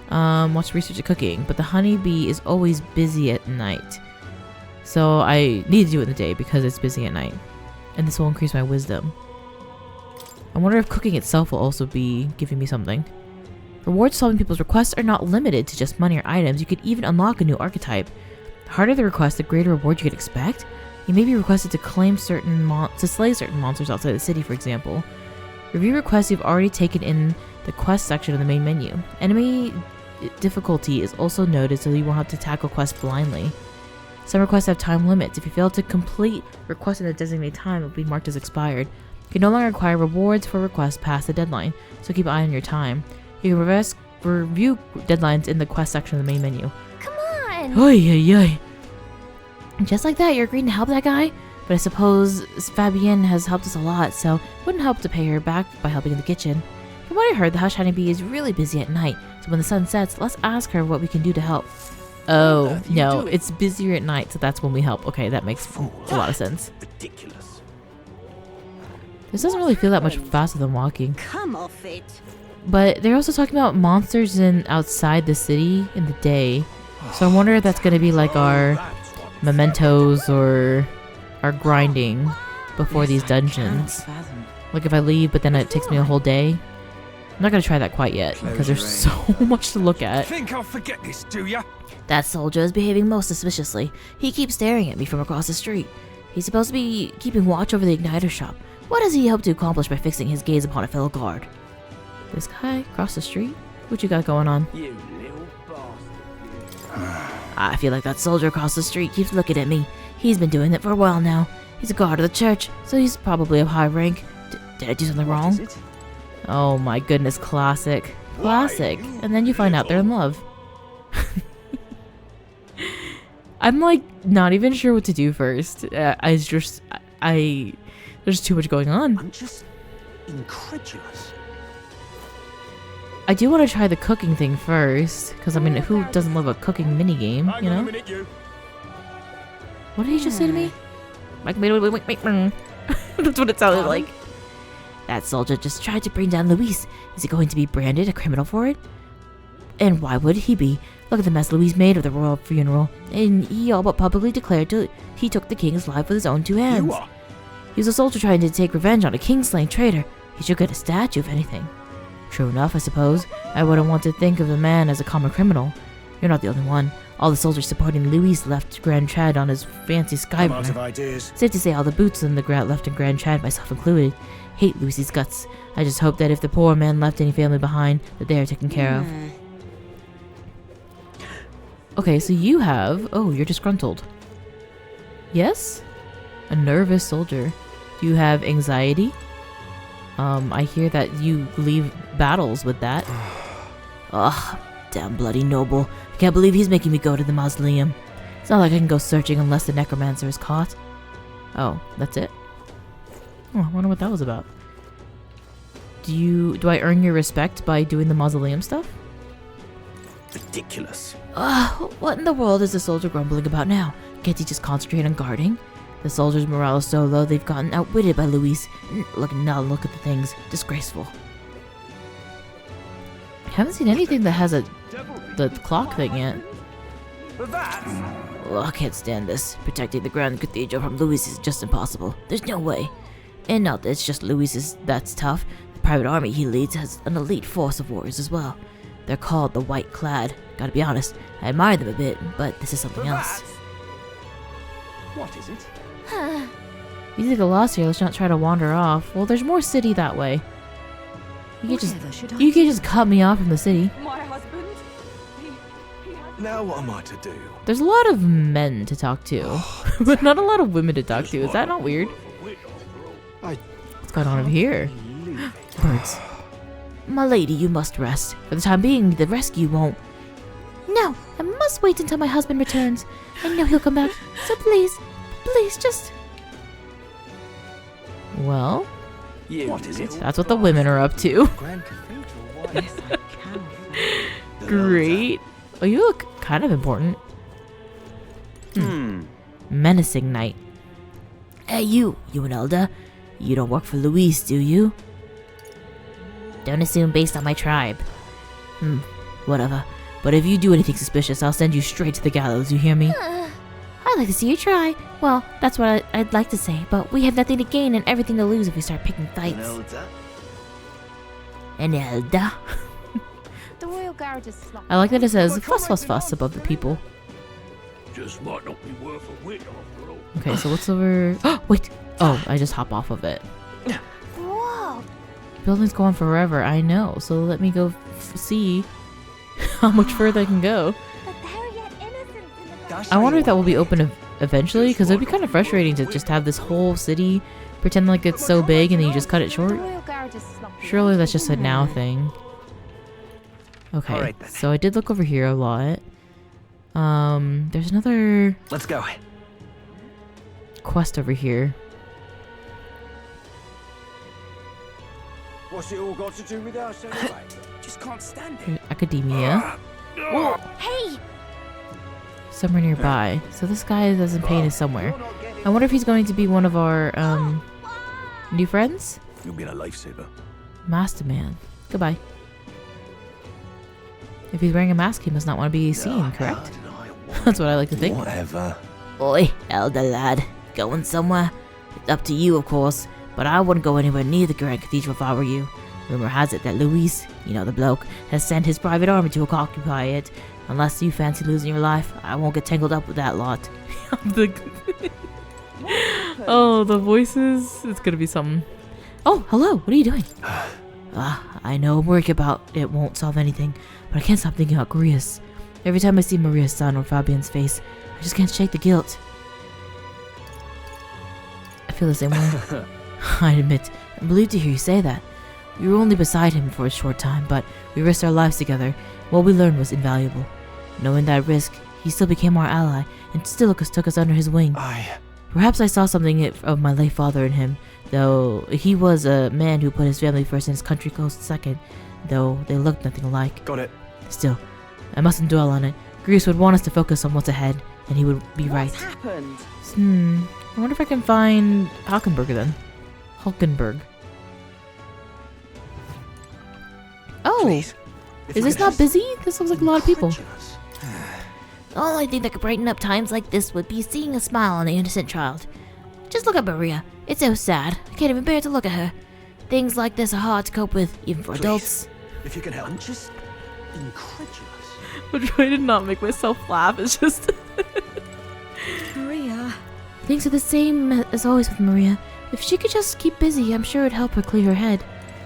Wants to research the cooking, but the honeybee is always busy at night. So I need to do it in the day because it's busy at night. And this will increase my wisdom. I wonder if cooking itself will also be giving me something. Rewards solving people's requests are not limited to just money or items. You could even unlock a new archetype. The harder the request, the greater reward you could expect. You may be requested to claim to slay certain monsters outside the city, for example. Review requests you've already taken in the quest section of the main menu. Enemy difficulty is also noted so you won't have to tackle quests blindly. Some requests have time limits. If you fail to complete requests in a designated time, it will be marked as expired. You can no longer acquire rewards for requests past the deadline, so keep an eye on your time. You can review deadlines in the quest section of the main menu. Come on! Oy, oy, oy. Just like that, you're agreeing to help that guy? But I suppose Fabienne has helped us a lot, so it wouldn't help to pay her back by helping in the kitchen. From what I heard, the Hush Honeybee is really busy at night, so when the sun sets, let's ask her what we can do to help. Oh, no, it's busier at night, so that's when we help. Okay, that makes a lot of sense. Ridiculous. This doesn't really feel that much faster than walking. Come off it. But they're also talking about monsters outside the city in the day, so I wonder if that's going to be like our mementos or our grinding before these dungeons. Like if I leave, but then it takes me a whole day. I'm not going to try that quite yet, because there's so much to look at. Think I'll forget this, do ya? That soldier is behaving most suspiciously. He keeps staring at me from across the street. He's supposed to be keeping watch over the igniter shop. What does he hope to accomplish by fixing his gaze upon a fellow guard? This guy across the street? What you got going on? You little bastard. I feel like that soldier across the street keeps looking at me. He's been doing it for a while now. He's a guard of the church, so he's probably of high rank. Did I do something wrong? Oh my goodness, classic. Classic. And then you find out they're in love. I'm like not even sure what to do first. There's too much going on. I'm just incredulous. I do want to try the cooking thing first, because I mean, who doesn't love a cooking minigame, you know? What did he just say to me? That's what it sounded like. That soldier just tried to bring down Luis. Is he going to be branded a criminal for it? And why would he be? Look at the mess Luis made of the royal funeral. And he all but publicly declared he took the king's life with his own 2 hands. He was a soldier trying to take revenge on a king-slain traitor. He should get a statue, if anything. True enough, I suppose. I wouldn't want to think of the man as a common criminal. You're not the only one. All the soldiers supporting Luis left Grand Trad on his fancy skybrenner. Safe to say all the boots on the ground left in Grand Trad, myself included. Hate Lucy's guts. I just hope that if the poor man left any family behind, that they are taken care of. Okay, so you have... Oh, you're disgruntled. Yes? A nervous soldier. Do you have anxiety? I hear that you leave battles with that. Ugh, damn bloody noble. I can't believe he's making me go to the mausoleum. It's not like I can go searching unless the necromancer is caught. Oh, that's it? Oh, I wonder what that was about. Do I earn your respect by doing the mausoleum stuff? Ridiculous. What in the world is the soldier grumbling about now? Can't he just concentrate on guarding? The soldiers' morale is so low they've gotten outwitted by Luis. Look at the things. Disgraceful. I haven't seen anything that has the clock thing yet. Oh, I can't stand this. Protecting the Grand Cathedral from Luis is just impossible. There's no way. And not that it's just Luis that's tough. The private army he leads has an elite force of warriors as well. They're called the White Clad. Gotta be honest, I admire them a bit, but this is something else. What is it? You take a loss here, let's not try to wander off. Well, there's more city that way. You can just cut me off from the city. My husband, Now what am I to do? There's a lot of men to talk to, but not a lot of women to talk to. Is that not weird? What's going on over here? Birds. My lady, you must rest. For the time being, the rescue won't. No, I must wait until my husband returns. I know he'll come back, so please, just... Well, What is it? that's what the women are up to. Great. Oh, you look kind of important. Menacing knight. Hey, you and Elda. You don't work for Luis, do you? Don't assume based on my tribe. Whatever. But if you do anything suspicious, I'll send you straight to the gallows, you hear me? I'd like to see you try. Well, that's what I'd like to say, but we have nothing to gain and everything to lose if we start picking fights. An Elda? The royal guard is sloppy. I like that it says fuss fuss fuss above the people. Just might not be worth a wit after all. Okay, so what's over? Oh, wait. Oh, I just hop off of it. Whoa. Buildings go on forever. I know. So let me go see how much further I can go. But they're yet innocent in the I wonder if that will be open eventually, because it'd be kind of frustrating to just have this whole city pretend like it's so big and then you just cut it short. Surely that's just a now thing. Okay, so I did look over here a lot. There's another Let's go. quest over here. What's it all got to do with us anyway? Just can't stand it. Academia. Hey! Somewhere nearby. So this guy that's in pain is somewhere. I wonder if he's going to be one of our new friends? You've been a lifesaver. Master Man. Goodbye. If he's wearing a mask, he must not want to be seen, correct? That's what I like to think. Whatever. Oi, elder lad. Going somewhere? It's up to you, of course, but I wouldn't go anywhere near the Grand Cathedral if I were you. Rumor has it that Luis, you know the bloke, has sent his private army to occupy it. Unless you fancy losing your life, I won't get tangled up with that lot. Oh, the voices. It's gonna be something. Oh, hello. What are you doing? I know work about it won't solve anything, but I can't stop thinking about Maria's. Every time I see Maria's son or Fabian's face, I just can't shake the guilt. I feel the same way. I admit, I'm relieved to hear you say that. We were only beside him for a short time, but we risked our lives together. What we learned was invaluable. Knowing that risk, he still became our ally, and still took us under his wing. Perhaps I saw something of my late father in him, though he was a man who put his family first and his country close second, though they looked nothing alike. Got it. Still, I mustn't dwell on it. Greece would want us to focus on what's ahead, and he would be right. What's happened? I wonder if I can find Hulkenberg then. Hulkenberg. Oh! Please, Is this not busy? This looks like a lot of people. The only thing that could brighten up times like this would be seeing a smile on the innocent child. Just look at Maria. It's so sad. I can't even bear to look at her. Things like this are hard to cope with, even for adults. If you can help. I'm just incredulous. I'm trying to not make myself laugh. It's just... Maria. Things are the same as always with Maria. If she could just keep busy, I'm sure it'd help her clear her head.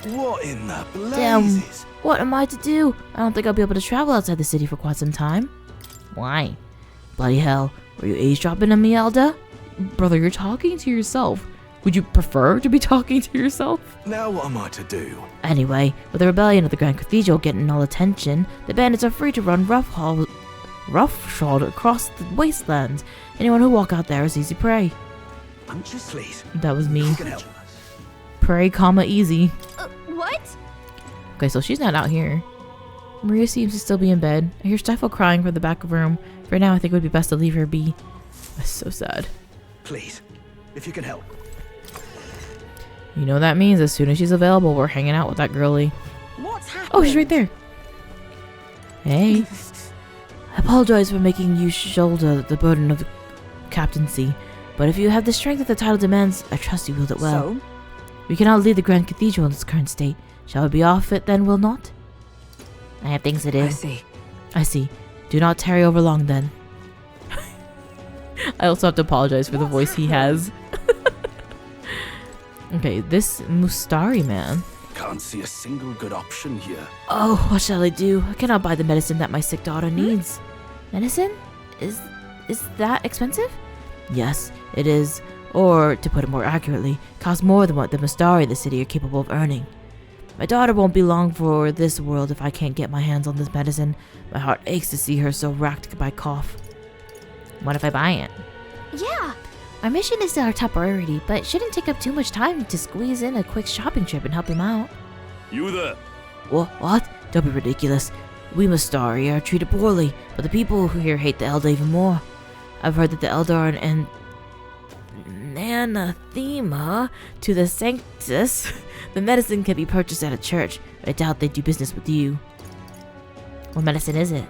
What in the blazes? Damn, what am I to do? I don't think I'll be able to travel outside the city for quite some time. Why? Bloody hell, were you eavesdropping on me, Elda? Brother, you're talking to yourself. Would you prefer to be talking to yourself? Now what am I to do? Anyway, with the rebellion at the Grand Cathedral getting all attention, the bandits are free to run roughshod across the wastelands. Anyone who walk out there is easy prey. I'm just please. That was me. You can help. Prey, comma, easy. What? Okay, so she's not out here. Maria seems to still be in bed. I hear Stifle crying from the back of the room. For now, I think it would be best to leave her be. That's so sad. Please, if you can help. You know that means as soon as she's available, we're hanging out with that girlie. What's happened? Oh, she's right there. Hey. I apologize for making you shoulder the burden of the captaincy, but if you have the strength that the title demands, I trust you wield it well. So? We cannot leave the Grand Cathedral in its current state. Shall we be off it then, will not? I have things to do. I see. Do not tarry over long then. I also have to apologize for the voice he has. Okay, this Mustari man. Can't see a single good option here. Oh, what shall I do? I cannot buy the medicine that my sick daughter needs. Medicine? Is that expensive? Yes, it is. Or, to put it more accurately, costs more than what the Mustari in the city are capable of earning. My daughter won't be long for this world if I can't get my hands on this medicine. My heart aches to see her so racked by cough. What if I buy it? Yeah. Our mission is our top priority, but it shouldn't take up too much time to squeeze in a quick shopping trip and help him out. You there? What? Don't be ridiculous. We Mustari are treated poorly, but the people who here hate the Elder even more. I've heard that the Elder are an anathema to the Sanctus. The medicine can be purchased at a church, but I doubt they do business with you. What medicine is it?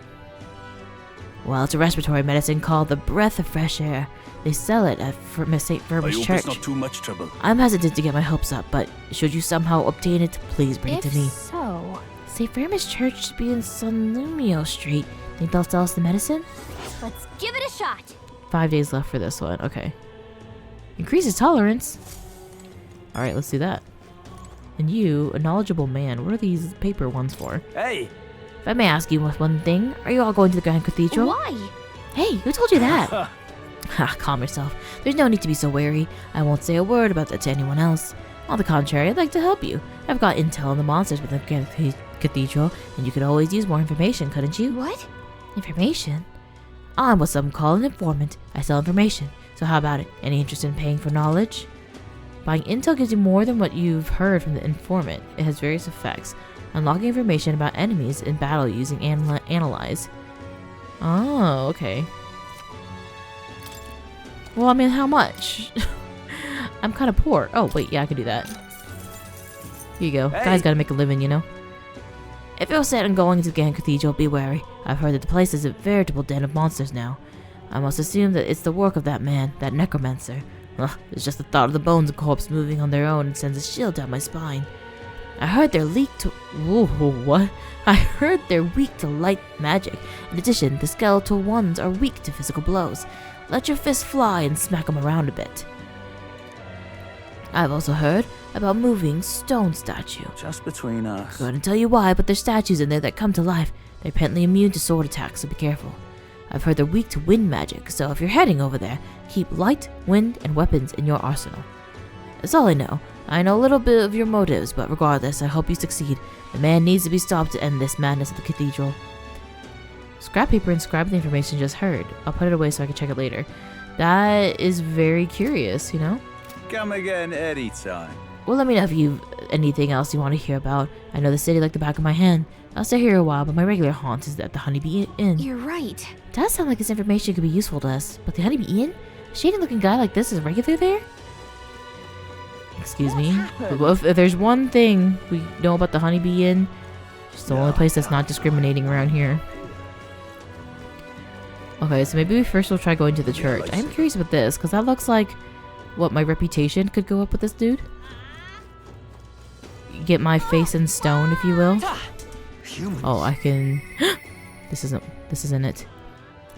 Well, it's a respiratory medicine called the Breath of Fresh Air. They sell it at St. Verber's Church. It's not too much trouble. I'm hesitant to get my hopes up, but should you somehow obtain it, please bring it to me. If so... St. Verber's Church should be in San Lumio Street. Think they'll sell us the medicine? Let's give it a shot. 5 days left for this one. Okay. Increases tolerance. Alright, let's do that. And you, a knowledgeable man, what are these paper ones for? Hey! If I may ask you one thing, are you all going to the Grand Cathedral? Why? Hey, who told you that? Calm yourself. There's no need to be so wary. I won't say a word about that to anyone else. On the contrary, I'd like to help you. I've got intel on the monsters within the Cathedral, and you could always use more information, couldn't you? What? Information? I'm what some call an informant. I sell information. So how about it? Any interest in paying for knowledge? Buying intel gives you more than what you've heard from the informant. It has various effects. Unlocking information about enemies in battle using analyze. Oh, okay. Well, I mean, how much? I'm kind of poor. Oh, wait, yeah, I can do that. Here you go. Hey. Guys gotta make a living, you know? If you're set on going to the Grand Cathedral, be wary. I've heard that the place is a veritable den of monsters now. I must assume that it's the work of that man, that necromancer. Ugh, it's just the thought of the bones and corpse moving on their own and sends a chill down my spine. I heard they're weak to... Whoa, what? I heard they're weak to light magic. In addition, the skeletal ones are weak to physical blows. Let your fist fly and smack them around a bit. I've also heard about moving stone statue. Just between us. Couldn't tell you why, but there's statues in there that come to life. They're apparently immune to sword attacks, so be careful. I've heard they're weak to wind magic, so if you're heading over there, keep light, wind, and weapons in your arsenal. That's all I know. I know a little bit of your motives, but regardless, I hope you succeed. The man needs to be stopped to end this madness at the cathedral. Scrap paper inscribed the information just heard. I'll put it away so I can check it later. That is very curious, you know? Come again anytime. Well, let me know if you've anything else you want to hear about. I know the city like the back of my hand. I'll stay here a while, but my regular haunt is at the Honeybee Inn. You're right. It does sound like this information could be useful to us, but the Honeybee Inn? A shady-looking guy like this is regular there? Excuse me? Well, if there's one thing we know about the Honeybee Inn, it's the only place that's not discriminating around here. Okay, so maybe we first will try going to the church. I'm curious about this, because that looks like what my reputation could go up with this dude. Get my face in stone, if you will. Oh, I can... This isn't it.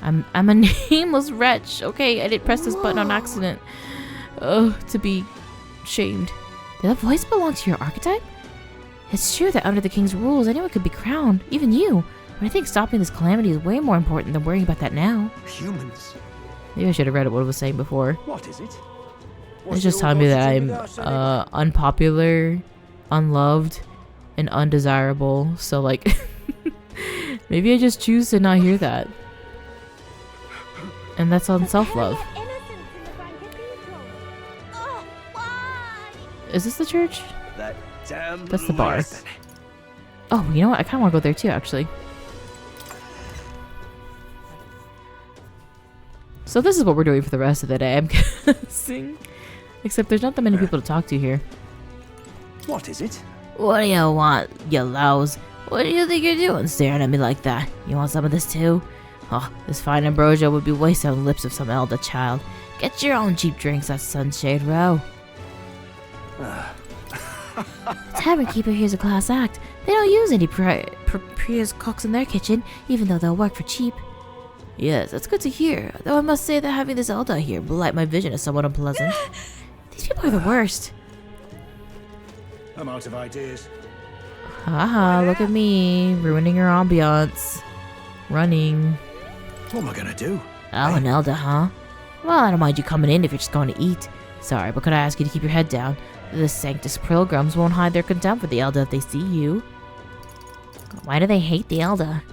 I'm a nameless wretch. Okay, I didn't press this button on accident. To be shamed. Did that voice belong to your archetype? It's true that under the king's rules, anyone could be crowned, even you. But I think stopping this calamity is way more important than worrying about that now. Humans. Maybe I should have read what it was saying before. What is it? It's just telling me that I'm unpopular, unloved, and undesirable. So like, maybe I just choose to not hear that. And that's on self-love. Is this the church? That damn That's the bar. Leviathan. Oh, you know what? I kind of want to go there too, actually. So this is what we're doing for the rest of the day, I'm guessing. Except there's not that many people to talk to here. What is it? What do you want, you louse? What do you think you're doing staring at me like that? You want some of this too? Oh, this fine ambrosia would be wasted on the lips of some elder child. Get your own cheap drinks at Sunshade Row. Tavern keeper here's a class act. They don't use any previous cooks in their kitchen, even though they'll work for cheap. Yes, that's good to hear. Though I must say that having this elder here blight my vision is somewhat unpleasant. These people are the worst. I'm out of ideas. Haha, look at me, ruining your ambiance. Running. What am I gonna do? Oh, an elder, huh? Well, I don't mind you coming in if you're just going to eat. Sorry, but could I ask you to keep your head down? The Sanctus Pilgrims won't hide their contempt for the elder if they see you. Why do they hate the elder?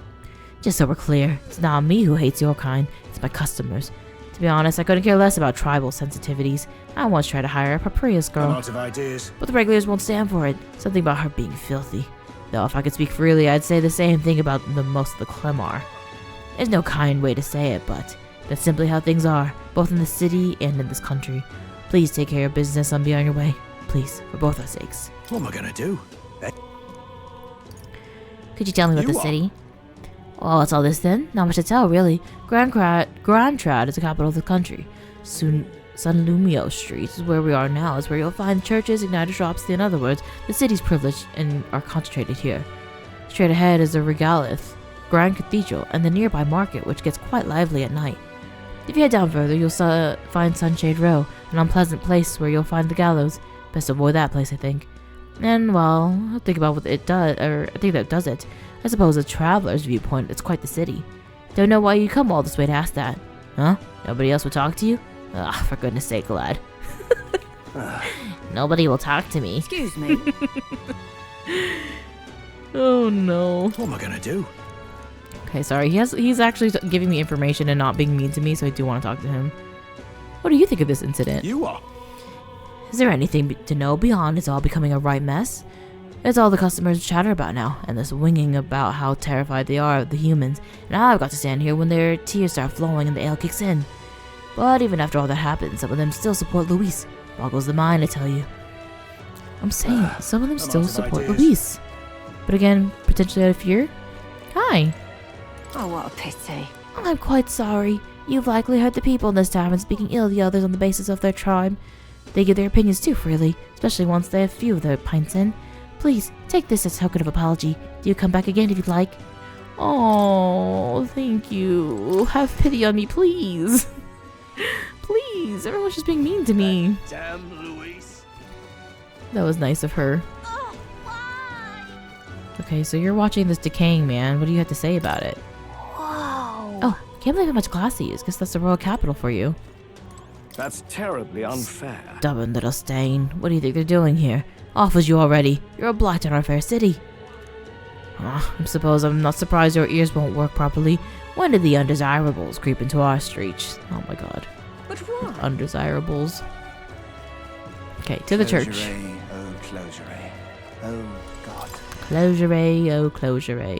Just so we're clear, it's not me who hates your kind, it's my customers. To be honest, I couldn't care less about tribal sensitivities. I once tried to hire a Paprius girl. I'm out of ideas. But the regulars won't stand for it. Something about her being filthy. Though if I could speak freely, I'd say the same thing about most of the Clemar. There's no kind way to say it, but that's simply how things are, both in the city and in this country. Please take care of business and be on your way. Please, for both our sakes. What am I gonna do? Could you tell me about the city? Well, what's all this then? Not much to tell, really. Grand Trad is the capital of the country. Sunlumio Street is where we are now. Is where you'll find churches, igniter shops. In other words, the city's privileged and are concentrated here. Straight ahead is the Regalith. Grand Cathedral and the nearby market, which gets quite lively at night. If you head down further, you'll find Sunshade Row, an unpleasant place where you'll find the gallows. Best avoid that place, I think. And, well, I'll think about what it does, or I think that does it. I suppose a traveler's viewpoint, it's quite the city. Don't know why you come all this way to ask that. Huh? Nobody else will talk to you? Ah, for goodness sake, lad. Nobody will talk to me. Excuse me. Oh no. What am I gonna do? Okay, sorry. He's actually giving me information and not being mean to me, so I do want to talk to him. What do you think of this incident? You are. Is there anything to know beyond it's all becoming a right mess? It's all the customers chatter about now, and this winging about how terrified they are of the humans, and I've got to stand here when their tears start flowing and the ale kicks in. But even after all that happens, some of them still support Luis. Boggles the mind, I tell you. I'm saying, some of them still support Luis. But again, potentially out of fear? Hi. Oh, what a pity. I'm quite sorry. You've likely heard the people in this tavern speaking ill of the others on the basis of their tribe. They give their opinions too freely, especially once they have few of their pints in. Please, take this as a token of apology. Do you come back again if you'd like? Oh, thank you. Have pity on me, please. Please, everyone's just being mean to me. Damn Luis. That was nice of her. Okay, so you're watching this decaying man. What do you have to say about it? Whoa. Oh, can't believe how much class he is. Guess that's the royal capital for you. That's terribly unfair. Stubborn little stain. What do you think they're doing here? Off with you already. You're a blight on our fair city. Oh, I suppose I'm not surprised your ears won't work properly. When did the undesirables creep into our streets? Oh my god. But what? Undesirables. Okay, to the church. Oh, closure. Oh, God. Closure, oh, closure.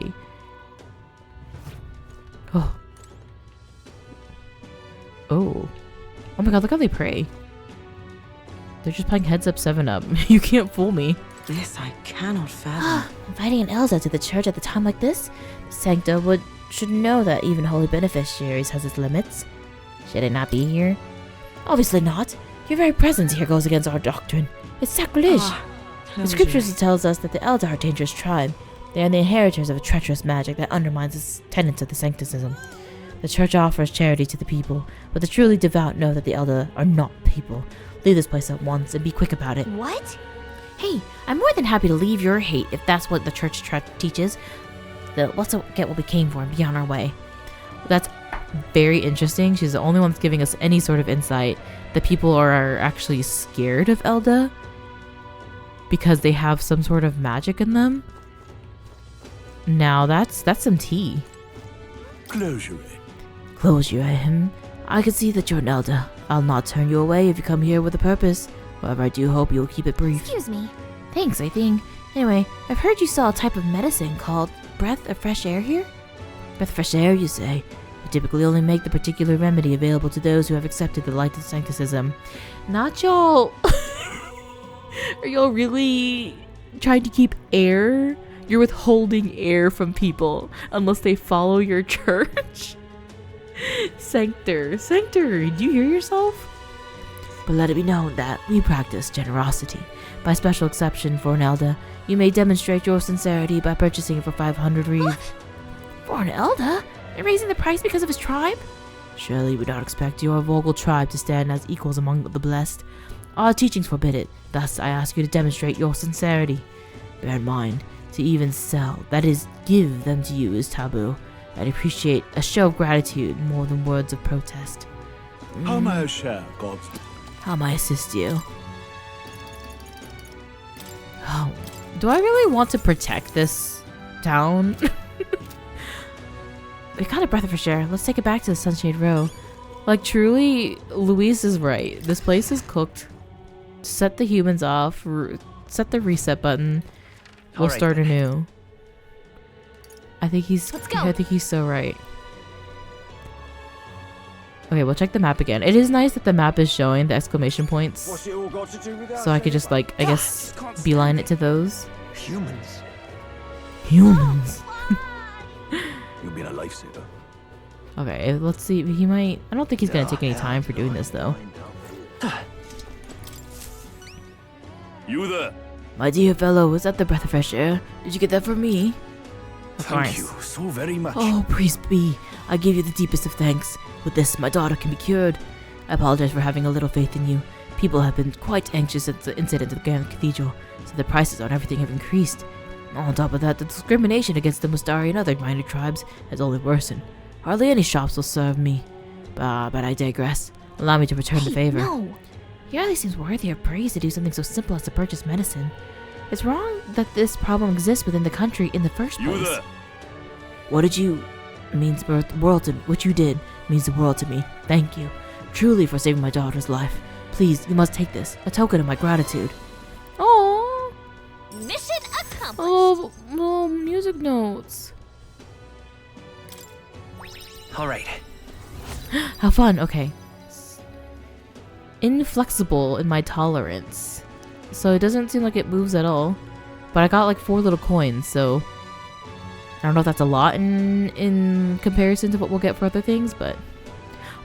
Oh. Oh. Oh my god, look how they pray. They're just playing Heads Up 7-Up. You can't fool me. This I cannot fathom. Inviting an elder to the church at the time like this? The Sancta should know that even holy beneficiaries has its limits. Should it not be here? Obviously not. Your very presence here goes against our doctrine. It's sacrilege. The scriptures tells us that the elder are a dangerous tribe. They are the inheritors of a treacherous magic that undermines the tenets of the sancticism. The church offers charity to the people, but the truly devout know that the elder are not people. Leave this place at once and be quick about it. What? Hey, I'm more than happy to leave your hate if that's what the church teaches. Let's get what we came for and be on our way. That's very interesting. She's the only one that's giving us any sort of insight that people are actually scared of Elda because they have some sort of magic in them. Now that's some tea. Closure. Closure, I can see that you're an elder. I'll not turn you away if you come here with a purpose. However, I do hope you'll keep it brief. Excuse me. Thanks, I think. Anyway, I've heard you saw a type of medicine called breath of fresh air here? Breath of fresh air, you say? We typically only make the particular remedy available to those who have accepted the light of sancticism. Not y'all. Are y'all really trying to keep air? You're withholding air from people unless they follow your church? Sanctor, do you hear yourself? But let it be known that we practice generosity. By special exception for an elder, you may demonstrate your sincerity by purchasing it for 500 reeve. For an elder? And raising the price because of his tribe? Surely we don't expect your Vogel tribe to stand as equals among the blessed. Our teachings forbid it, thus I ask you to demonstrate your sincerity. Bear in mind, to even sell, that is, give them to you, is taboo. I'd appreciate a show of gratitude more than words of protest. How may I share, God's? How may I assist you? Oh, do I really want to protect this town? We got a breath of fresh air. Let's take it back to the Sunshade Row. Like, truly, Luis is right. This place is cooked. Set the humans off. Set the reset button. We'll start anew. I think he's so right. Okay, we'll check the map again. It is nice that the map is showing the exclamation points. What's it all got to do with that? So I could just, like, I guess, beeline it to those. Humans. Humans. You've been a lifesaver. Okay, let's see. He might... I don't think he's gonna take any time for doing this, though. You there? My dear fellow, is that the breath of fresh air? Did you get that from me? Thank you so very much. Oh, priest be, I give you the deepest of thanks. With this, my daughter can be cured. I apologize for having a little faith in you. People have been quite anxious at the incident at the Grand Cathedral, so the prices on everything have increased. On top of that, the discrimination against the Mustari and other minor tribes has only worsened. Hardly any shops will serve me. But I digress. Allow me to return the favor. No! He hardly seems worthy of praise to do something so simple as to purchase medicine. It's wrong that this problem exists within the country in the first place. You there? What did you means the world to me. What you did means the world to me. Thank you, truly, for saving my daughter's life. Please, you must take this, a token of my gratitude. Oh, Mission accomplished. oh, music notes. All right. How fun. Okay. Inflexible in my tolerance. So it doesn't seem like it moves at all. But I got like 4 little coins, so I don't know if that's a lot in comparison to what we'll get for other things, but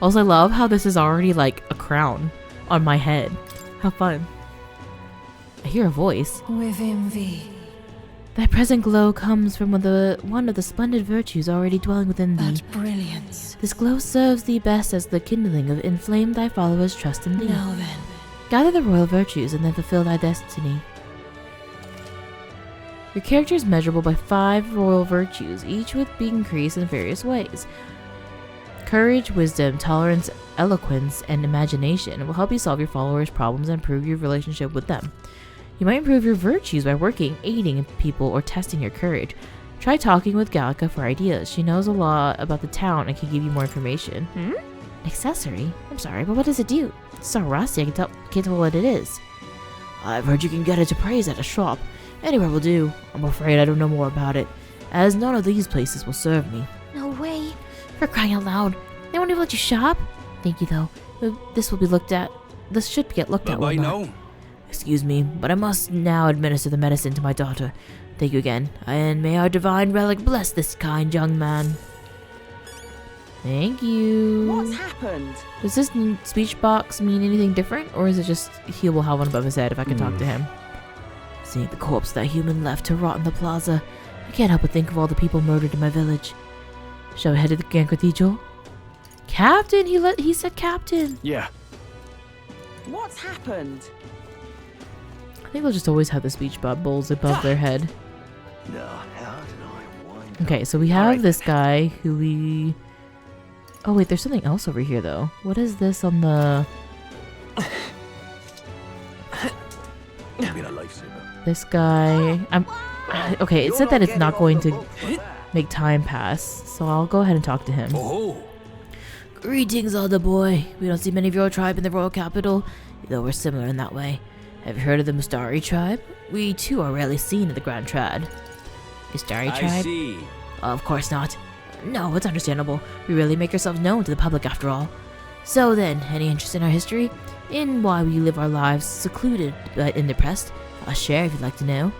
also I love how this is already like a crown on my head. How fun. I hear a voice. Within thee. Thy present glow comes from one of the splendid virtues already dwelling within thee. That brilliance. This glow serves thee best as the kindling of inflame thy followers' trust in thee. Now then. Gather the royal virtues and then fulfill thy destiny. Your character is measurable by 5 royal virtues, each with being increased in various ways. Courage, wisdom, tolerance, eloquence, and imagination will help you solve your followers' problems and improve your relationship with them. You might improve your virtues by working, aiding people, or testing your courage. Try talking with Gallica for ideas. She knows a lot about the town and can give you more information. Accessory? I'm sorry, but what does it do? It's so rusty, I can't tell what it is. I've heard you can get it to praise at a shop. Anywhere will do. I'm afraid I don't know more about it, as none of these places will serve me. No way. For crying out loud. They won't even let you shop? Thank you, though. This will be looked at. This should get looked at. I know. Excuse me, but I must now administer the medicine to my daughter. Thank you again, and may our divine relic bless this kind young man. Thank you. What's happened? Does this speech box mean anything different, or is it just he will have one above his head if I can talk to him? Seeing the corpse of that human left to rot in the plaza, I can't help but think of all the people murdered in my village. Shall we head to the Grand Cathedral? Captain! He said captain! Yeah. What's happened? I think they'll just always have the speech bubbles above their head. Okay, so we have this guy who we... Oh wait, there's something else over here though. What is this on the... This guy... Okay, it said that it's not going to make time pass, so I'll go ahead and talk to him. Oh. Greetings, elder boy. We don't see many of your tribe in the royal capital, though we're similar in that way. Have you heard of the Mustari tribe? We too are rarely seen at the Grand TRAD. Mustari tribe? I see. Of course not. No, it's understandable. We rarely make ourselves known to the public after all. So then, any interest in our history? In why we live our lives secluded but depressed? I'll share if you'd like to know.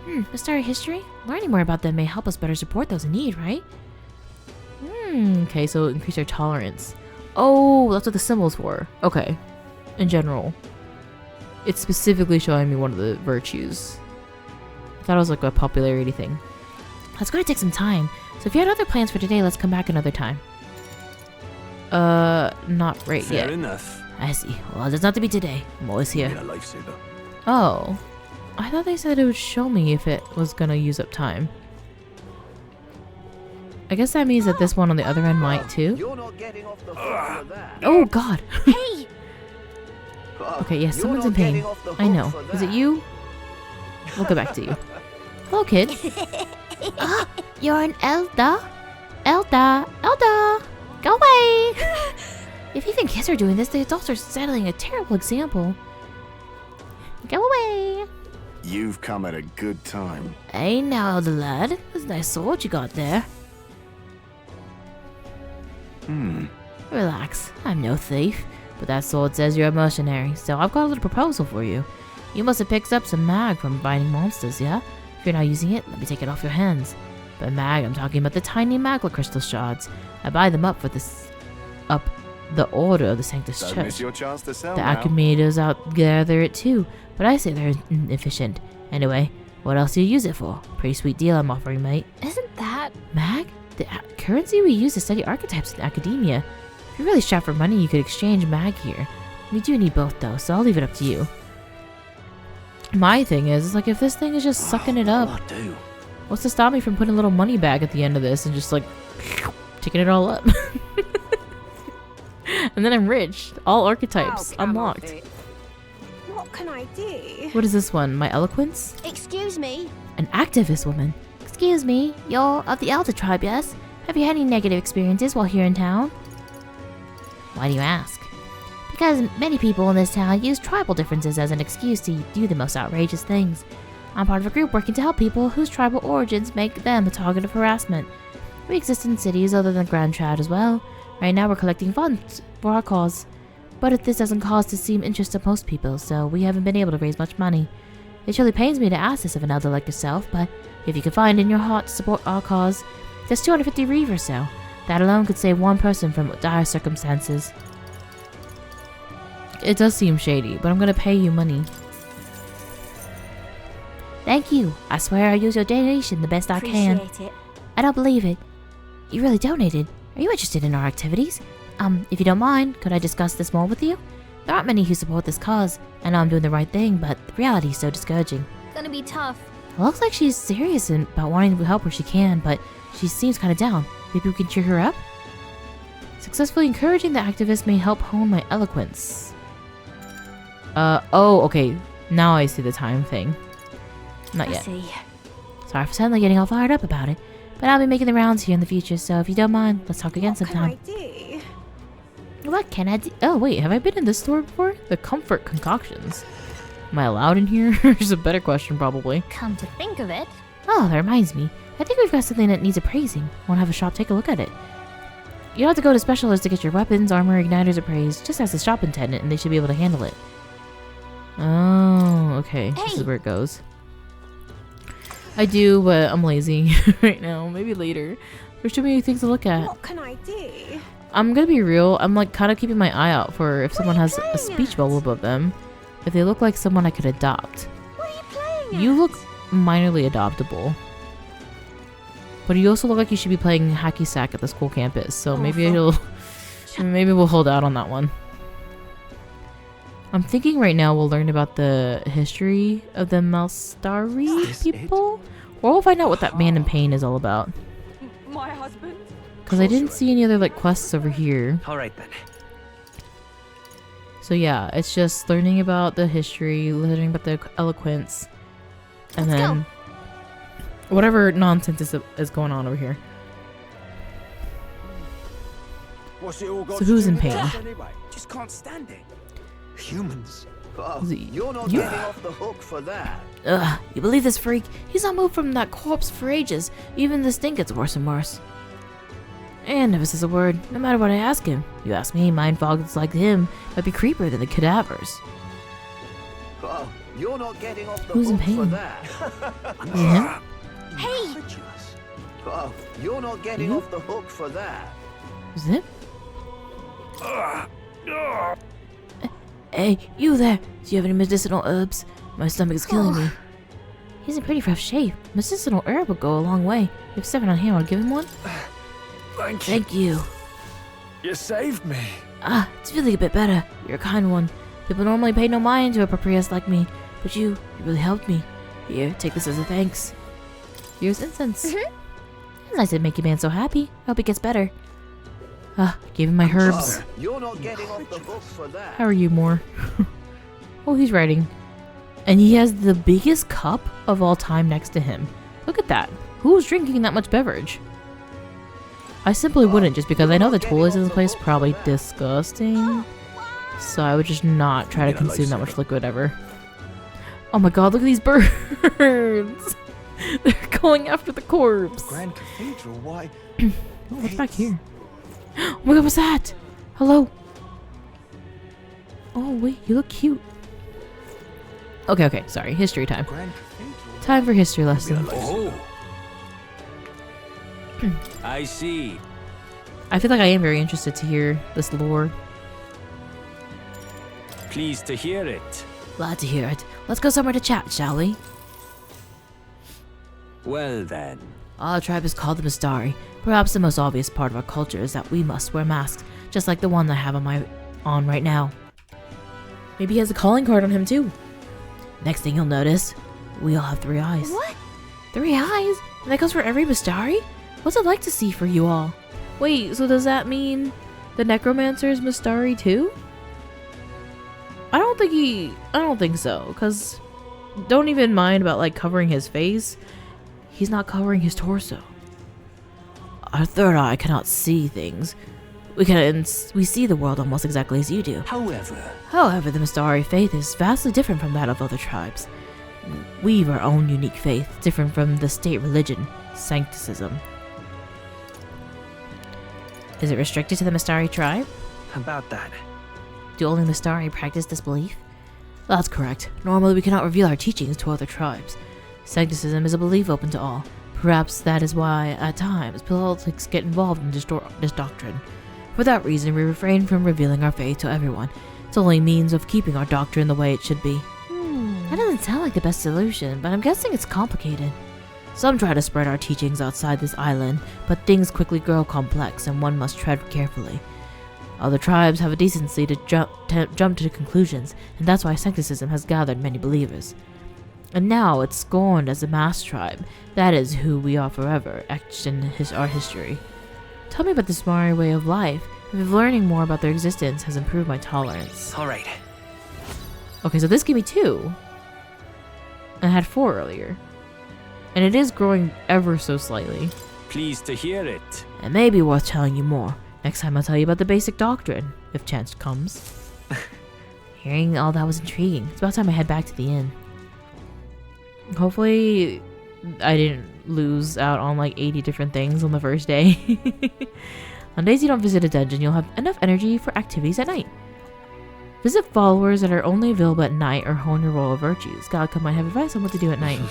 Mustari history? Learning more about them may help us better support those in need, right? Okay, so increase our tolerance. Oh, that's what the symbols were. Okay. In general. It's specifically showing me one of the virtues. I thought it was like a popularity thing. That's going to take some time. So if you had other plans for today, let's come back another time. Not right yet. Fair enough. I see. Well, it doesn't have to be today. I'm always here. Need a lifesaver. Oh. I thought they said it would show me if it was going to use up time. I guess that means that this one on the other end might too. You're not getting off the phone for that. Oh god. Hey! Okay, yes, someone's in pain. I know. Is it you? We'll go back to you. Hello, kid. You're an elder? Elder! Go away! If even kids are doing this, the adults are setting a terrible example. Go away! You've come at a good time. Hey now, elder lad. That's a nice sword you got there. Relax. I'm no thief. But that sword says you're a mercenary, so I've got a little proposal for you. You must have picked up some mag from fighting monsters, yeah? If you're not using it, let me take it off your hands. By mag, I'm talking about the tiny magla crystal shards. I buy them up for this... the order of the Sanctus Don't Church. miss your chance to sell The now. Archimedes out gather it too, but I say they're inefficient. Anyway, What else do you use it for? Pretty sweet deal I'm offering, mate. Isn't that... Mag? The currency we use to study archetypes in academia. If you're really strapped for money, you could exchange mag here. We do need both though, so I'll leave it up to you. My thing is like, if this thing is just sucking it up, what's to stop me from putting a little money bag at the end of this and just like taking it all up? And then I'm rich. All archetypes unlocked. What can I do? What is this one? My eloquence? Excuse me. An activist woman. Excuse me. You're of the Elder tribe, yes? Have you had any negative experiences while here in town? Why do you ask? Because many people in this town use tribal differences as an excuse to do the most outrageous things. I'm part of a group working to help people whose tribal origins make them a target of harassment. We exist in cities other than Grand TRAD as well. Right now we're collecting funds for our cause. But if this doesn't cause to seem interest to most people, so we haven't been able to raise much money. It surely pains me to ask this of an elder like yourself, but if you could find in your heart to support our cause, there's 250 reeve or so. That alone could save one person from dire circumstances. It does seem shady, but I'm gonna pay you money. Thank you. I swear I'll use your donation the best I can. Appreciate it. I don't believe it. You really donated. Are you interested in our activities? If you don't mind, could I discuss this more with you? There aren't many who support this cause. I know I'm doing the right thing, but the reality is so discouraging. Gonna be tough. It looks like she's serious about wanting to help where she can, but she seems kind of down. Maybe we can cheer her up? Successfully encouraging the activist may help hone my eloquence. Oh, okay. Now I see the time thing. Not yet. I see. Sorry for suddenly getting all fired up about it, but I'll be making the rounds here in the future, so if you don't mind, let's talk again sometime. What can I do? What can I do? Oh wait, have I been in this store before? The Comfort Concoctions. Am I allowed in here? There's a better question probably. Come to think of it. Oh, that reminds me. I think we've got something that needs appraising. Want to have a shop take a look at it? You don't have to go to specialists to get your weapons, armor, igniters appraised. Just ask the shop attendant and they should be able to handle it. Oh, okay. Hey. This is where it goes. I do, but I'm lazy right now. Maybe later. There's too many things to look at. What can I do? I'm gonna be real. I'm like kind of keeping my eye out for if someone has a speech bubble above them. If they look like someone I could adopt. What are you playing You at? look minorly adoptable. But you also look like you should be playing hacky sack at the school campus. So maybe maybe we'll hold out on that one. I'm thinking right now we'll learn about the history of the Malstari people. Or we'll find out what that man in pain is all about. My husband? Because I didn't see any other like quests over here. Alright then. So yeah, it's just learning about the history, learning about the eloquence, and then whatever nonsense is going on over here. What's it all got So who's to do in with pain? us anyway? Just can't stand it. Humans. Oh, Is it you're not you? getting off the hook for that. Ugh, you believe this freak? He's not moved from that corpse for ages. Even the stink gets worse and worse. And never says a word, no matter what I ask him. You ask me, mind fogs like him might be creepier than the cadavers. Oh, you're not getting off the Who's in hook for pain? that. Is it him? Hey! Oh, you're not getting You? off the hook for that. Is it him? Hey, you there! Do you have any medicinal herbs? My stomach is killing me. He's in pretty rough shape. Medicinal herb would go a long way. You have 7 on hand, I'll give him one? Thank you. You saved me. Ah, it's feeling a bit better. You're a kind one. People normally pay no mind to a proprius like me, but you really helped me. Here, take this as a thanks. Here's incense. It's nice to make your man so happy. I hope he gets better. Ah, gave him my herbs. Oh, you're not getting off the hook for that. How are you, Moore? Oh, he's writing. And he has the biggest cup of all time next to him. Look at that. Who's drinking that much beverage? I simply wouldn't, just because I know the toilets in this place are probably disgusting. So I would just not try to consume that much liquid ever. Oh my god, look at these birds! They're going after the corpse. Grand Cathedral, why? Oh, what's back here? Oh my god, what's that? Hello? Oh wait, you look cute. Okay, sorry. History time. Time for history lesson. Oh. I see. I feel like I am very interested to hear this lore. Pleased to hear it. Glad to hear it. Let's go somewhere to chat, shall we? Well then. Our tribe is called the Mistari. Perhaps the most obvious part of our culture is that we must wear masks, just like the one I have on right now. Maybe he has a calling card on him too. Next thing you'll notice, we all have 3 eyes. What? 3 eyes? And that goes for every Mistari? What's it like to see for you all? Wait, so does that mean the Necromancer is Mistari too? I don't think so, because don't even mind about like covering his face. He's not covering his torso. Our 3rd eye cannot see things. We see the world almost exactly as you do. However, the Mistari faith is vastly different from that of other tribes. We have our own unique faith, different from the state religion, Sancticism. Is it restricted to the Mistari tribe? About that. Do only Mistari practice this belief? That's correct. Normally we cannot reveal our teachings to other tribes. Sancticism is a belief open to all. Perhaps that is why, at times, politics get involved in this doctrine. For that reason, we refrain from revealing our faith to everyone. It's only a means of keeping our doctrine the way it should be. That doesn't sound like the best solution, but I'm guessing it's complicated. Some try to spread our teachings outside this island, but things quickly grow complex and one must tread carefully. Other tribes have a decency to jump to conclusions, and that's why Sancticism has gathered many believers. And now it's scorned as a mass tribe. That is who we are forever, etched in our history. Tell me about this Mari way of life. If learning more about their existence has improved my tolerance. Alright. Okay, so this gave me 2. I had 4 earlier. And it is growing ever so slightly. Pleased to hear it. It may be worth telling you more. Next time I'll tell you about the basic doctrine, if chance comes. Hearing all that was intriguing. It's about time I head back to the inn. Hopefully I didn't lose out on like 80 different things on the first day. On days you don't visit a dungeon, you'll have enough energy for activities at night. Visit followers that are only available at night or hone your royal virtues. Galka might have advice on what to do at night.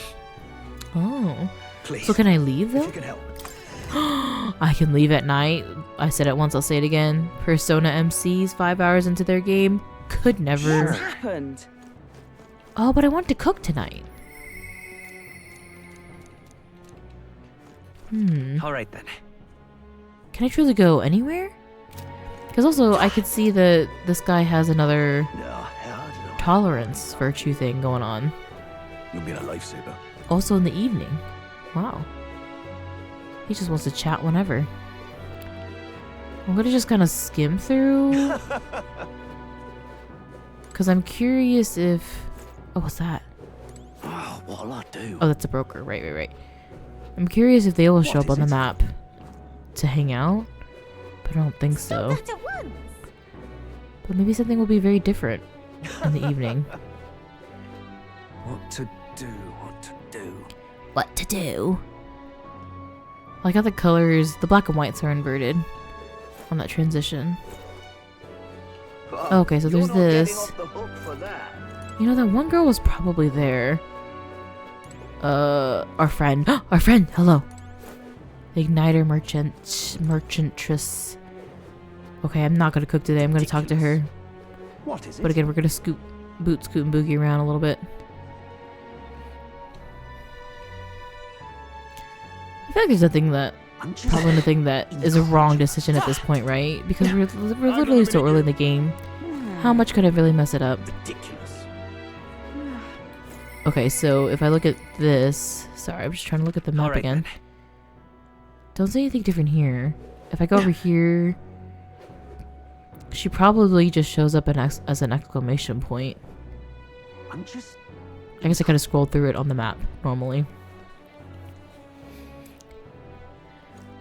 Oh. Please. So can I leave though? If you can help. I can leave at night. I said it once, I'll say it again. Persona MCs 5 hours into their game could never. What's happened? Oh, but I want to cook tonight. Alright then. Can I truly go anywhere? Because also I could see that this guy has another tolerance virtue thing going on. You'll be a lifesaver. Also in the evening. Wow. He just wants to chat whenever. I'm gonna just kind of skim through. Because I'm curious if... Oh, what's that? Oh, what'll I do? Oh, that's a broker. Right. I'm curious if they will show up on the map to hang out. But I don't think so. But maybe something will be very different in the evening. What to do, what to do. What to do? I like how the colors, the black and whites are inverted on that transition. Okay, so there's this. You know, that one girl was probably there. Our friend. Our friend, hello. The Igniter Merchantress. Okay, I'm not gonna cook today. I'm gonna talk to her. What is it? But again, we're gonna scoot and boogie around a little bit. I feel like there's nothing that, probably nothing that is a wrong decision at this point, right? Because we're literally so early in the game. How much could I really mess it up? Ridiculous. Okay, so if I look at this, sorry, I'm just trying to look at the map again. Don't say anything different here. If I go over here, she probably just shows up as an exclamation point. I guess I could have scrolled through it on the map normally.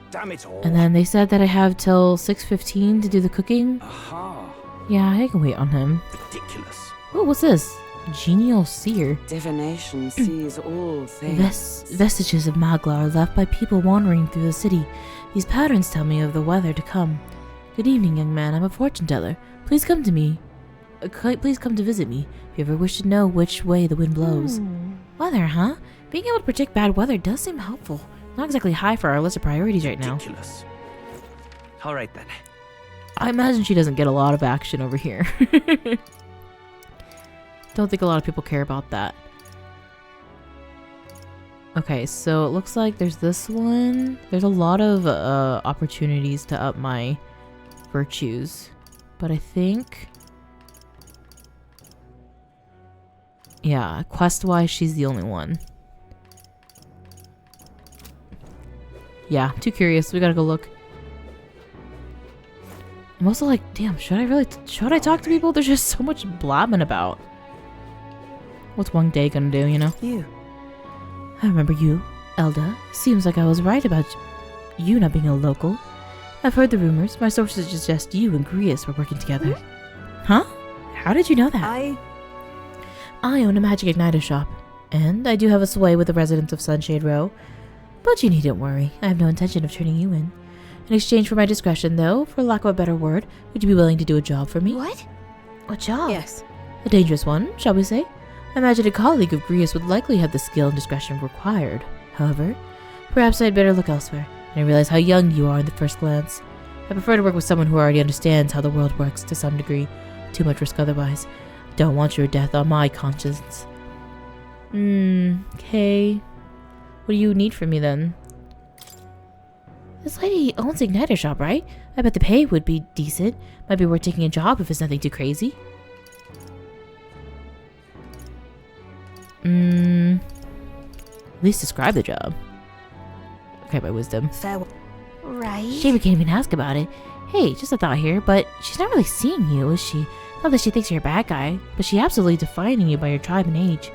Damn it all. And then they said that I have till 6:15 to do the cooking. Aha. Yeah, I can wait on him. Ridiculous. Oh, what's this? Genial seer. Divination sees all things. Vestiges of Magla are left by people wandering through the city. These patterns tell me of the weather to come. Good evening, young man. I'm a fortune teller. Please come to me. Please come to visit me if you ever wish to know which way the wind blows. Weather, huh? Being able to predict bad weather does seem helpful. Not exactly high for our list of priorities right now. Ridiculous. All right then. I imagine she doesn't get a lot of action over here. Don't think a lot of people care about that. Okay, so it looks like there's this one. There's a lot of opportunities to up my virtues. But I think... yeah, quest-wise, she's the only one. Yeah, too curious. We gotta go look. I'm also like, damn, should I talk to people? There's just so much blabbing about. What's one day gonna do, you know? You. I remember you, Elda. Seems like I was right about you not being a local. I've heard the rumors. My sources suggest you and Grius were working together. Huh? How did you know that? I own a magic igniter shop, and I do have a sway with the residents of Sunshade Row. But you needn't worry. I have no intention of turning you in. In exchange for my discretion, though, for lack of a better word, would you be willing to do a job for me? What? A job? Yes. A dangerous one, shall we say? I imagine a colleague of Grius would likely have the skill and discretion required. However, perhaps I'd better look elsewhere. And I realize how young you are in the first glance. I prefer to work with someone who already understands how the world works to some degree. Too much risk otherwise. Don't want your death on my conscience. Okay. What do you need from me then? This lady owns the igniter shop, right? I bet the pay would be decent. Might be worth taking a job if it's nothing too crazy. At least describe the job. Okay, by wisdom. Right. Shame we can't even ask about it. Hey, just a thought here, but she's not really seeing you, is she? Not that she thinks you're a bad guy, but she's absolutely defining you by your tribe and age.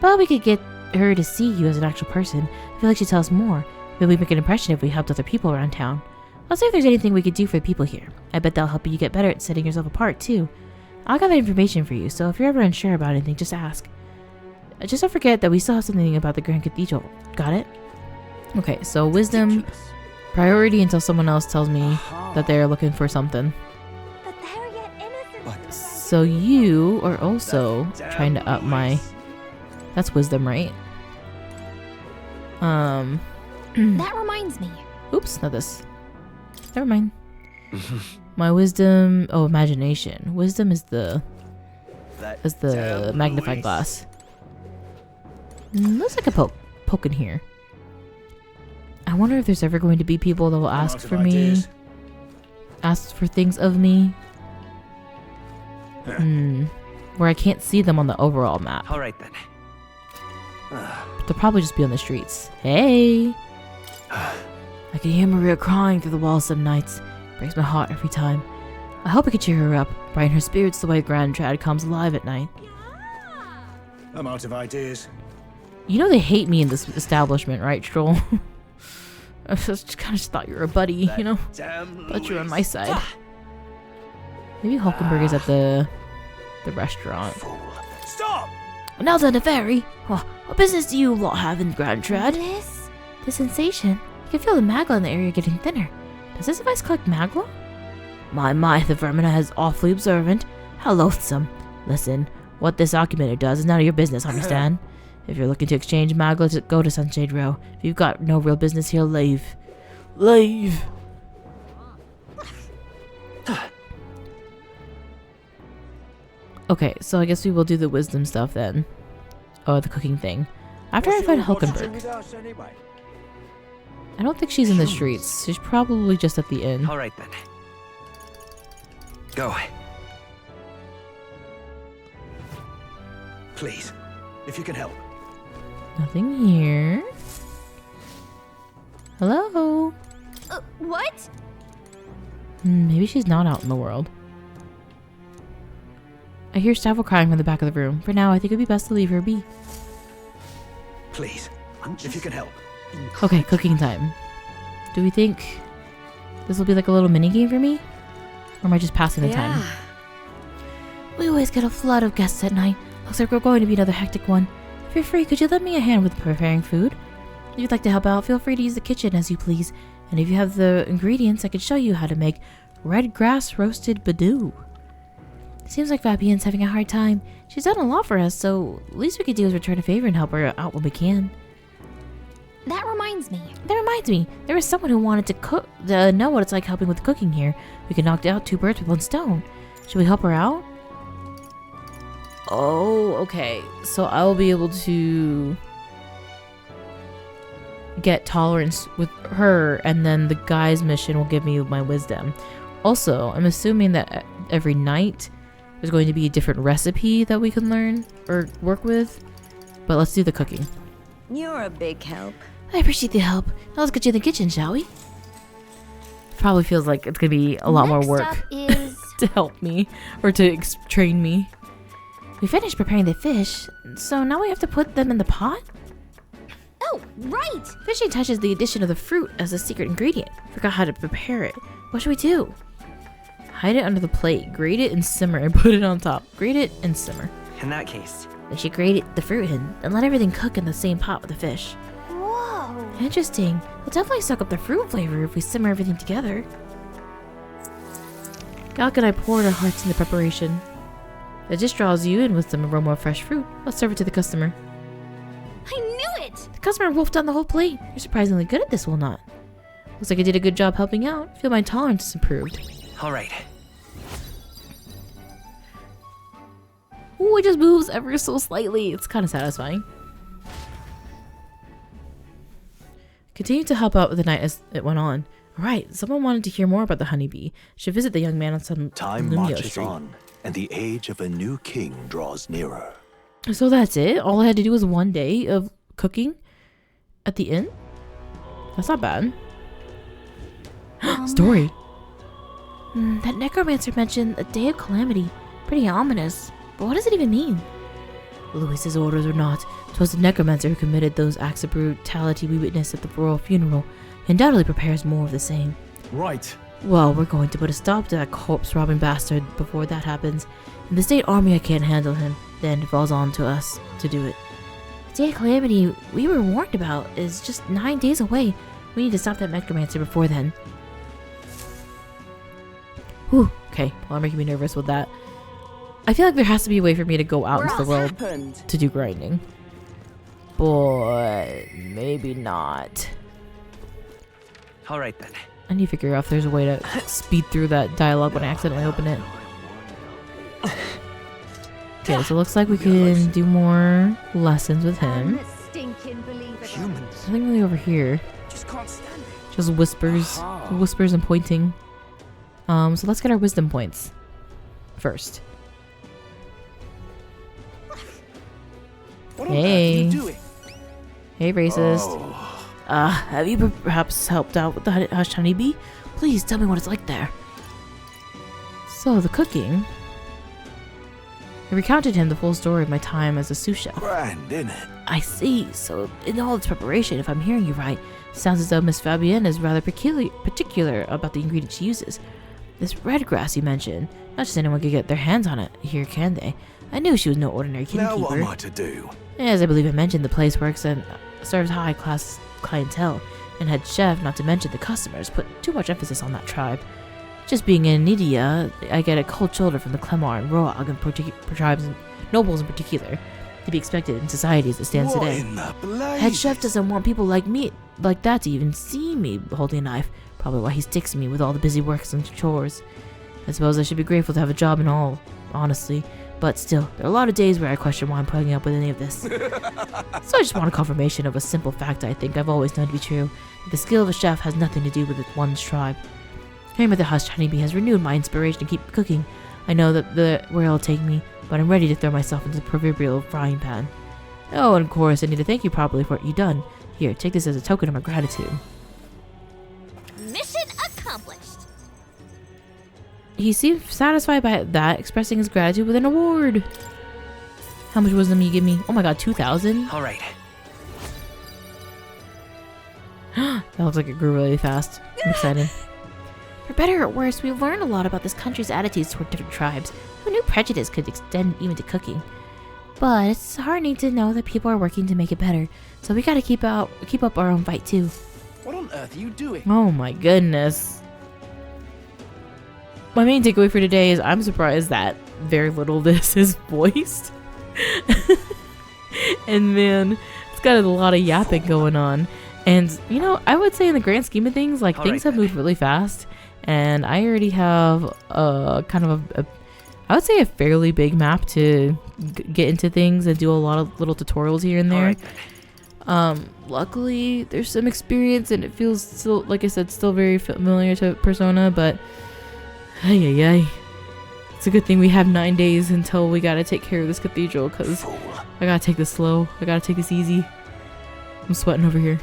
But we could get her to see you as an actual person. I feel like she'd tell us more. Maybe we make an impression if we helped other people around town. Let's see if there's anything we could do for the people here. I bet that'll help you get better at setting yourself apart, too. I'll gather information for you, so if you're ever unsure about anything, just ask. Just don't forget that we still have something about the Grand Cathedral. Got it? Okay, so wisdom, priority until someone else tells me that they're looking for something. So you are also trying to up my... That's wisdom, right? That reminds me. Oops, not this. Never mind. My wisdom... Oh, imagination. Wisdom is the magnifying glass. Looks like a poke in here. I wonder if there's ever going to be people that will ask for me. Ask for things of me. Where I can't see them on the overall map. Alright then. They'll probably just be on the streets. Hey! I can hear Maria crying through the walls some nights. Breaks my heart every time. I hope I can cheer her up, brighten her spirits the way Grand Trad comes alive at night. I'm out of ideas. You know they hate me in this establishment, right, Stroll? I just kind of thought you were a buddy, you know? Thought you were on my side. Maybe Hulkenberg is at the restaurant. Stop! Now then, the ferry. What business do you lot have in Grand Trad? The sensation. You can feel the magla in the area getting thinner. Does this device collect magla? My, the vermin is awfully observant. How loathsome. Listen, what this argumenter does is none of your business, understand? If you're looking to exchange magla, go to Sunshade Row. If you've got no real business here, leave. Leave! Okay, so I guess we will do the wisdom stuff then. Oh, the cooking thing. After I find Hulkenberg. I don't think she's in the streets. She's probably just at the inn. Alright then. Go. Please, if you can help. Nothing here. Hello? What? Maybe she's not out in the world. I hear Stavel crying from the back of the room. For now, I think it would be best to leave her be. Please, if you can help. Okay, cooking time. Do we think this will be like a little mini game for me? Or am I just passing the time? We always get a flood of guests at night. Looks like we're going to be another hectic one. If you're free, could you lend me a hand with preparing food? If you'd like to help out, feel free to use the kitchen as you please. And if you have the ingredients, I could show you how to make red grass roasted badoo. Seems like Fabienne's having a hard time. She's done a lot for us, so least we could do is return a favor and help her out when we can. That reminds me. There was someone who wanted to know what it's like helping with cooking here. We could knock out 2 birds with 1 stone. Should we help her out? Oh, okay. So I will be able to get tolerance with her, and then the guy's mission will give me my wisdom. Also, I'm assuming that every night there's going to be a different recipe that we can learn or work with. But let's do the cooking. You're a big help. I appreciate the help. Now let's get you in the kitchen, shall we? Probably feels like it's gonna be a lot more work to help me or to train me. We finished preparing the fish, so now we have to put them in the pot? Oh, right! Fishing touches the addition of the fruit as a secret ingredient. Forgot how to prepare it. What should we do? Hide it under the plate, grate it and simmer, and put it on top. Grate it and simmer. In that case, we should grate the fruit in and let everything cook in the same pot with the fish. Whoa! Interesting. We'll definitely suck up the fruit flavor if we simmer everything together. Galk and I poured our hearts into preparation. The dish draws you in with some aroma of fresh fruit. Let's serve it to the customer. I knew it! The customer wolfed down the whole plate. You're surprisingly good at this, will not? Looks like I did a good job helping out. I feel my tolerance is improved. all right. Ooh, it just moves ever so slightly. It's kind of satisfying. Continued to help out with the night as it went on. Alright, someone wanted to hear more about the honeybee. Should visit the young man on some Time Lumio marches Street. on, and the age of a new king draws nearer. So that's it? All I had to do was one day of cooking at the inn? That's not bad. Story. That necromancer mentioned a day of calamity. Pretty ominous. But what does it even mean? Louis's orders or not, 'twas the necromancer who committed those acts of brutality we witnessed at the royal funeral. He undoubtedly prepares more of the same. Right. Well, we're going to put a stop to that corpse-robbing bastard before that happens. In the state army, I can't handle him. Then it falls on to us to do it. The day of calamity we were warned about is just 9 days away. We need to stop that necromancer before then. Whew, okay, well, making me nervous with that. I feel like there has to be a way for me to go out into the world to do grinding. But maybe not. All right then. I need to figure out if there's a way to speed through that dialogue when I accidentally open it. Okay, so it looks like we can do more lessons with him. Nothing really over here. Just whispers. Whispers and pointing. So let's get our wisdom points first. Hey. Hey, racist. Have you perhaps helped out with the hushed honeybee? Please tell me what it's like there. So, the cooking. I recounted him the full story of my time as a sous chef. Grand, isn't it? I see. So, in all its preparation, if I'm hearing you right, it sounds as though Miss Fabienne is rather particular about the ingredients she uses. This red grass you mentioned, not just anyone could get their hands on it here, can they? I knew she was no ordinary innkeeper. Now what am I to do? As I believe I mentioned, the place works and serves high-class clientele, and head chef, not to mention the customers, put too much emphasis on that tribe. Just being in Nidia, I get a cold shoulder from the Clemar and Roag and tribes and nobles in particular, to be expected in society as it stands today. Head chef doesn't want people like me, like that, to even see me holding a knife. Probably why he sticks me with all the busy works and chores. I suppose I should be grateful to have a job and all, honestly. But still, there are a lot of days where I question why I'm putting up with any of this. So I just want a confirmation of a simple fact I think I've always known to be true. That the skill of a chef has nothing to do with one's tribe. Hearing about the hushed honeybee has renewed my inspiration to keep cooking. I know that where it'll take me, but I'm ready to throw myself into the proverbial frying pan. Oh, and of course, I need to thank you properly for what you've done. Here, take this as a token of my gratitude. Mission accomplished. He seemed satisfied by that, expressing his gratitude with an award. How much wisdom you give me? Oh my god, 2,000? All right. That looks like it grew really fast. I'm excited. For better or worse, we've learned a lot about this country's attitudes toward different tribes. Who knew prejudice could extend even to cooking? But it's heartening to know that people are working to make it better. So we gotta keep up our own fight too. What on earth are you doing? Oh my goodness. My main takeaway for today is I'm surprised that very little of this is voiced. And man, it's got a lot of yapping going on. And, you know, I would say in the grand scheme of things, like, things have moved really fast. And I already have kind of I would say a fairly big map to get into things and do a lot of little tutorials here and there. Luckily, there's some experience and it feels still, like I said, still very familiar to Persona, but ay. It's a good thing we have 9 days until we gotta take care of this cathedral, because I gotta take this slow. I gotta take this easy. I'm sweating over here.